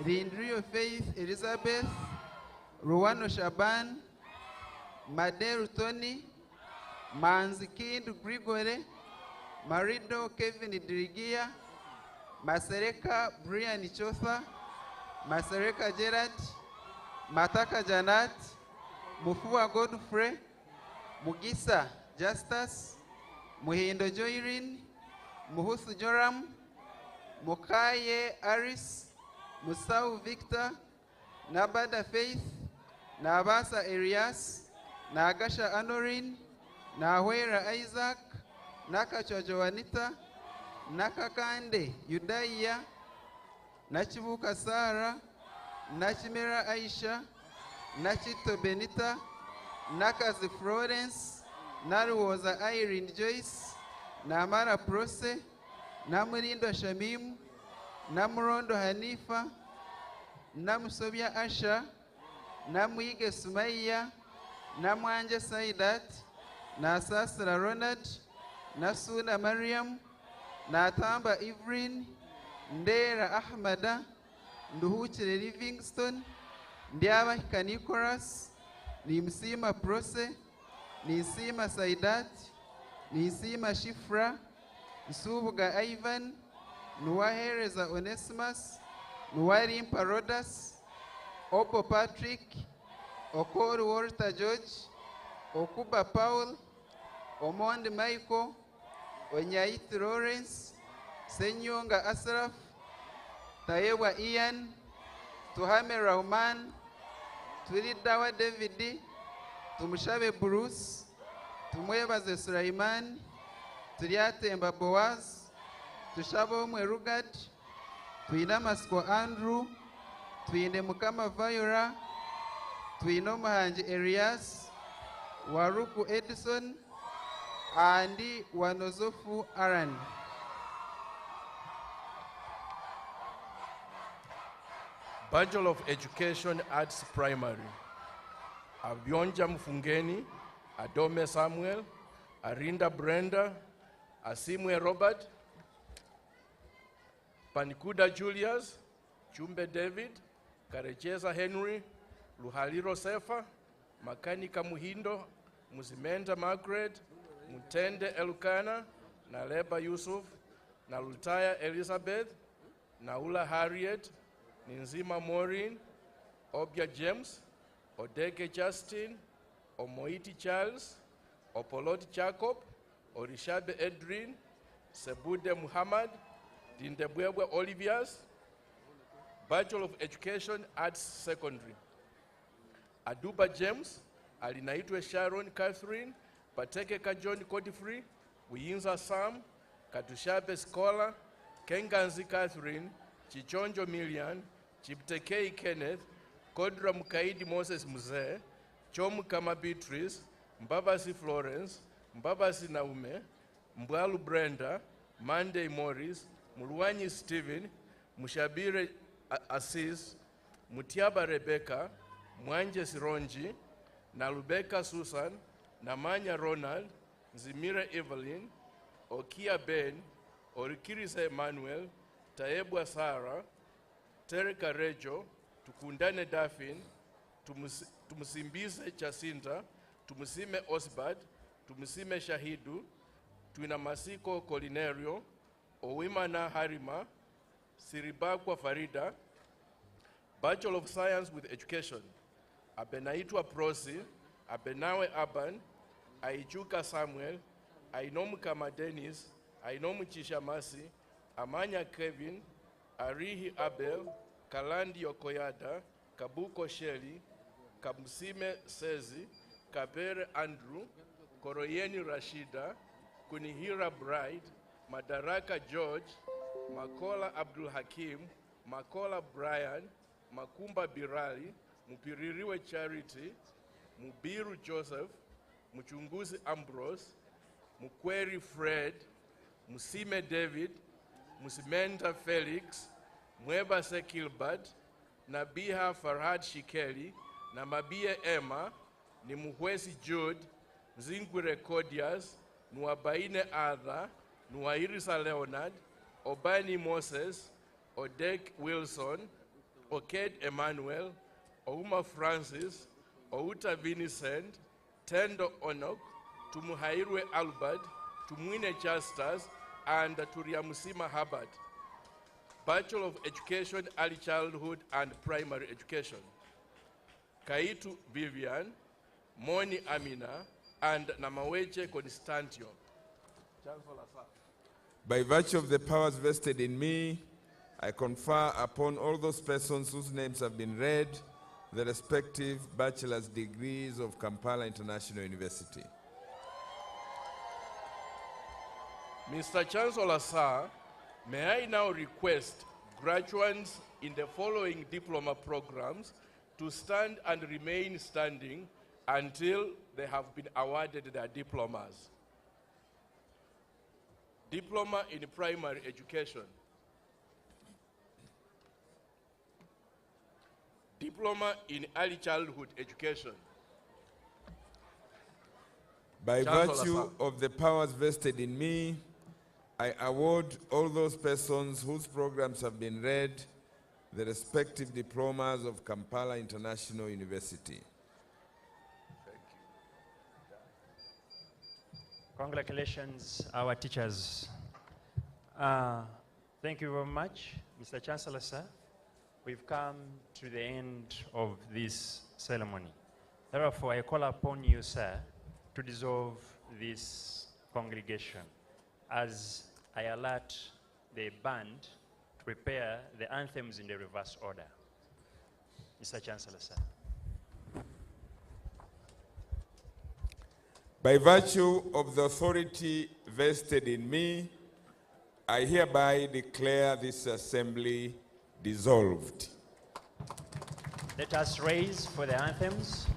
Rindrio Faith Elizabeth, Ruano Shaban, Maderu Tony, Manzikind Grigore, Marido Kevin Dirigia, Masereka Brian Chotha, Masereka Gerard, Mataka Janat, Mufua Godfrey, Mugisa Justus, Muhindo Joirin, Muhusu Joram, Mukaye Aris, Musau Victor, Nabada Faith, Nabasa Arias, Nagasha Anorin, Nawera Isaac, Nakacho Joanita, Nakakande Yudaya, Nachibuka Sarah, Nachimera Aisha, Nachito Benita, Nakazi Florence, Naruoza Irene Joyce, Namara Prose, Namurindo Shamim, Namurondo Hanifa, Namusobia Asha, Namuige Sumaya, Namwanja Saidat, Nasasra Ronald, Nasuna Mariam, Natamba Ivrin, Ndera Ahmada, Nduhuchile Livingston, Ndiaba Kanikoras, Nimsima Prose, Nisima Saidat, Nisima Shifra, Nsubuga Ivan, Nuwahereza Onesimus, Nuwarimpa Rodas, Opo Patrick, Okoro Walter George, Okuba Paul, Omonde Michael, Onyaiti Lawrence, Senyonga Asraf, Tayewa Ian, Tuhame Rahman, Twilidawa David, Tumushabe Bruce, Tumwebaze Sulaiman, Tuliate Mbaboaz, Tushabo Mwerugad, Tuinamasko Andrew, Tuine Mukama Vayora, Tuino Mahanji Arias, Waruku Edison, Andi Wanozofu Aran. Bachelor of Education Arts Primary. Abionja Mfungeni, Adome Samuel, Arinda Brenda, Asimwe Robert, Panikuda Julius, Chumbe David, Karecheza Henry, Luhaliro Sefa, Makanika Muhindo, Muzimenda Margaret, Mutende Elukana, Naleba Yusuf, Nalutaya Elizabeth, Naula Harriet, Ninzima Maureen, Obia James, Odeke Justin, Omoiti Charles, Opoloti Jacob, Orishabe Edrin, Sebude Muhammad, Dindebwebwe Olivias, Bachelor of Education, Arts Secondary. Aduba James, Alinaitwe Sharon Catherine, Pateke John Godfrey, Uyinza Sam, Katushabe Scholar, Kenganzi Catherine, Chichonjo Millian, Chiptekei Kenneth, Kodra Mukaidi Moses Muze, Chomu Kama Beatrice, Mbabasi Florence, Mbabasi Naume, Mbwalu Brenda, Monday Morris, Muluwanyi Stephen, Mushabire Assis, Mutiaba Rebecca, Mwanje Sironji, Nalubeka Susan, Namanya Ronald, Zimira Evelyn, Okia Ben, Orikirise Emmanuel, Taebwa Sarah, Tereka Rejo, Tukundane Daphne, Tumusimbize Chasinta, Tumusime Osbad, Tumusime Shahidu, Tuinamasiko Colinerio, Owimana Harima, Siribakwa Farida, Bachelor of Science with Education, Abenaitwa Prosi, Abenawe Aban, Aijuka Samuel, Ainomu Kama Dennis, Ainomu Chishamasi, Amanya Kevin, Arihi Abel, Kalandi Okoyada, Kabuko Shelley, Kamusime Sezi, Kabere Andrew, Koroyeni Rashida, Kunihira Bride, Madaraka George, Makola Abdul Hakim, Makola Brian, Makumba Birali, Mupiririwe Charity, Mubiru Joseph, Muchunguzi Ambrose, Mukweri Fred, Musime David, Musimenta Felix, Mweba Sekilbert, Nabiha Farhad Shikeli, Namabie Emma, Nimuhwesi Jude, Zingwire Codias, Nuabaine Adha, Nuairisa Leonard, Obani Moses, Odek Wilson, Oked Emmanuel, Ouma Francis, Outa Vincent, Tendo Onok, Tumuhairwe Albert, Tumwine Justus, and Turiamusima Hubbard. Bachelor of Education, Early Childhood and Primary Education. Kaitu Vivian, Moni Amina, and Namaweche Constantio. By virtue of the powers vested in me, I confer upon all those persons whose names have been read the respective bachelor's degrees of Kampala International University. Mr. Chancellor, sir, may I now request graduates in the following diploma programs to stand and remain standing until they have been awarded their diplomas. Diploma in Primary Education. Diploma in Early Childhood Education. By Chancellor, virtue sir. of the powers vested in me, I award all those persons whose programs have been read the respective diplomas of Kampala International University. Congratulations, our teachers. Thank you very much, Mr. Chancellor, sir. We've come to the end of this ceremony. Therefore, I call upon you, sir, to dissolve this congregation as I alert the band to prepare the anthems in the reverse order. Mr. Chancellor, sir. By virtue of the authority vested in me, I hereby declare this assembly dissolved. Let us raise for the anthems.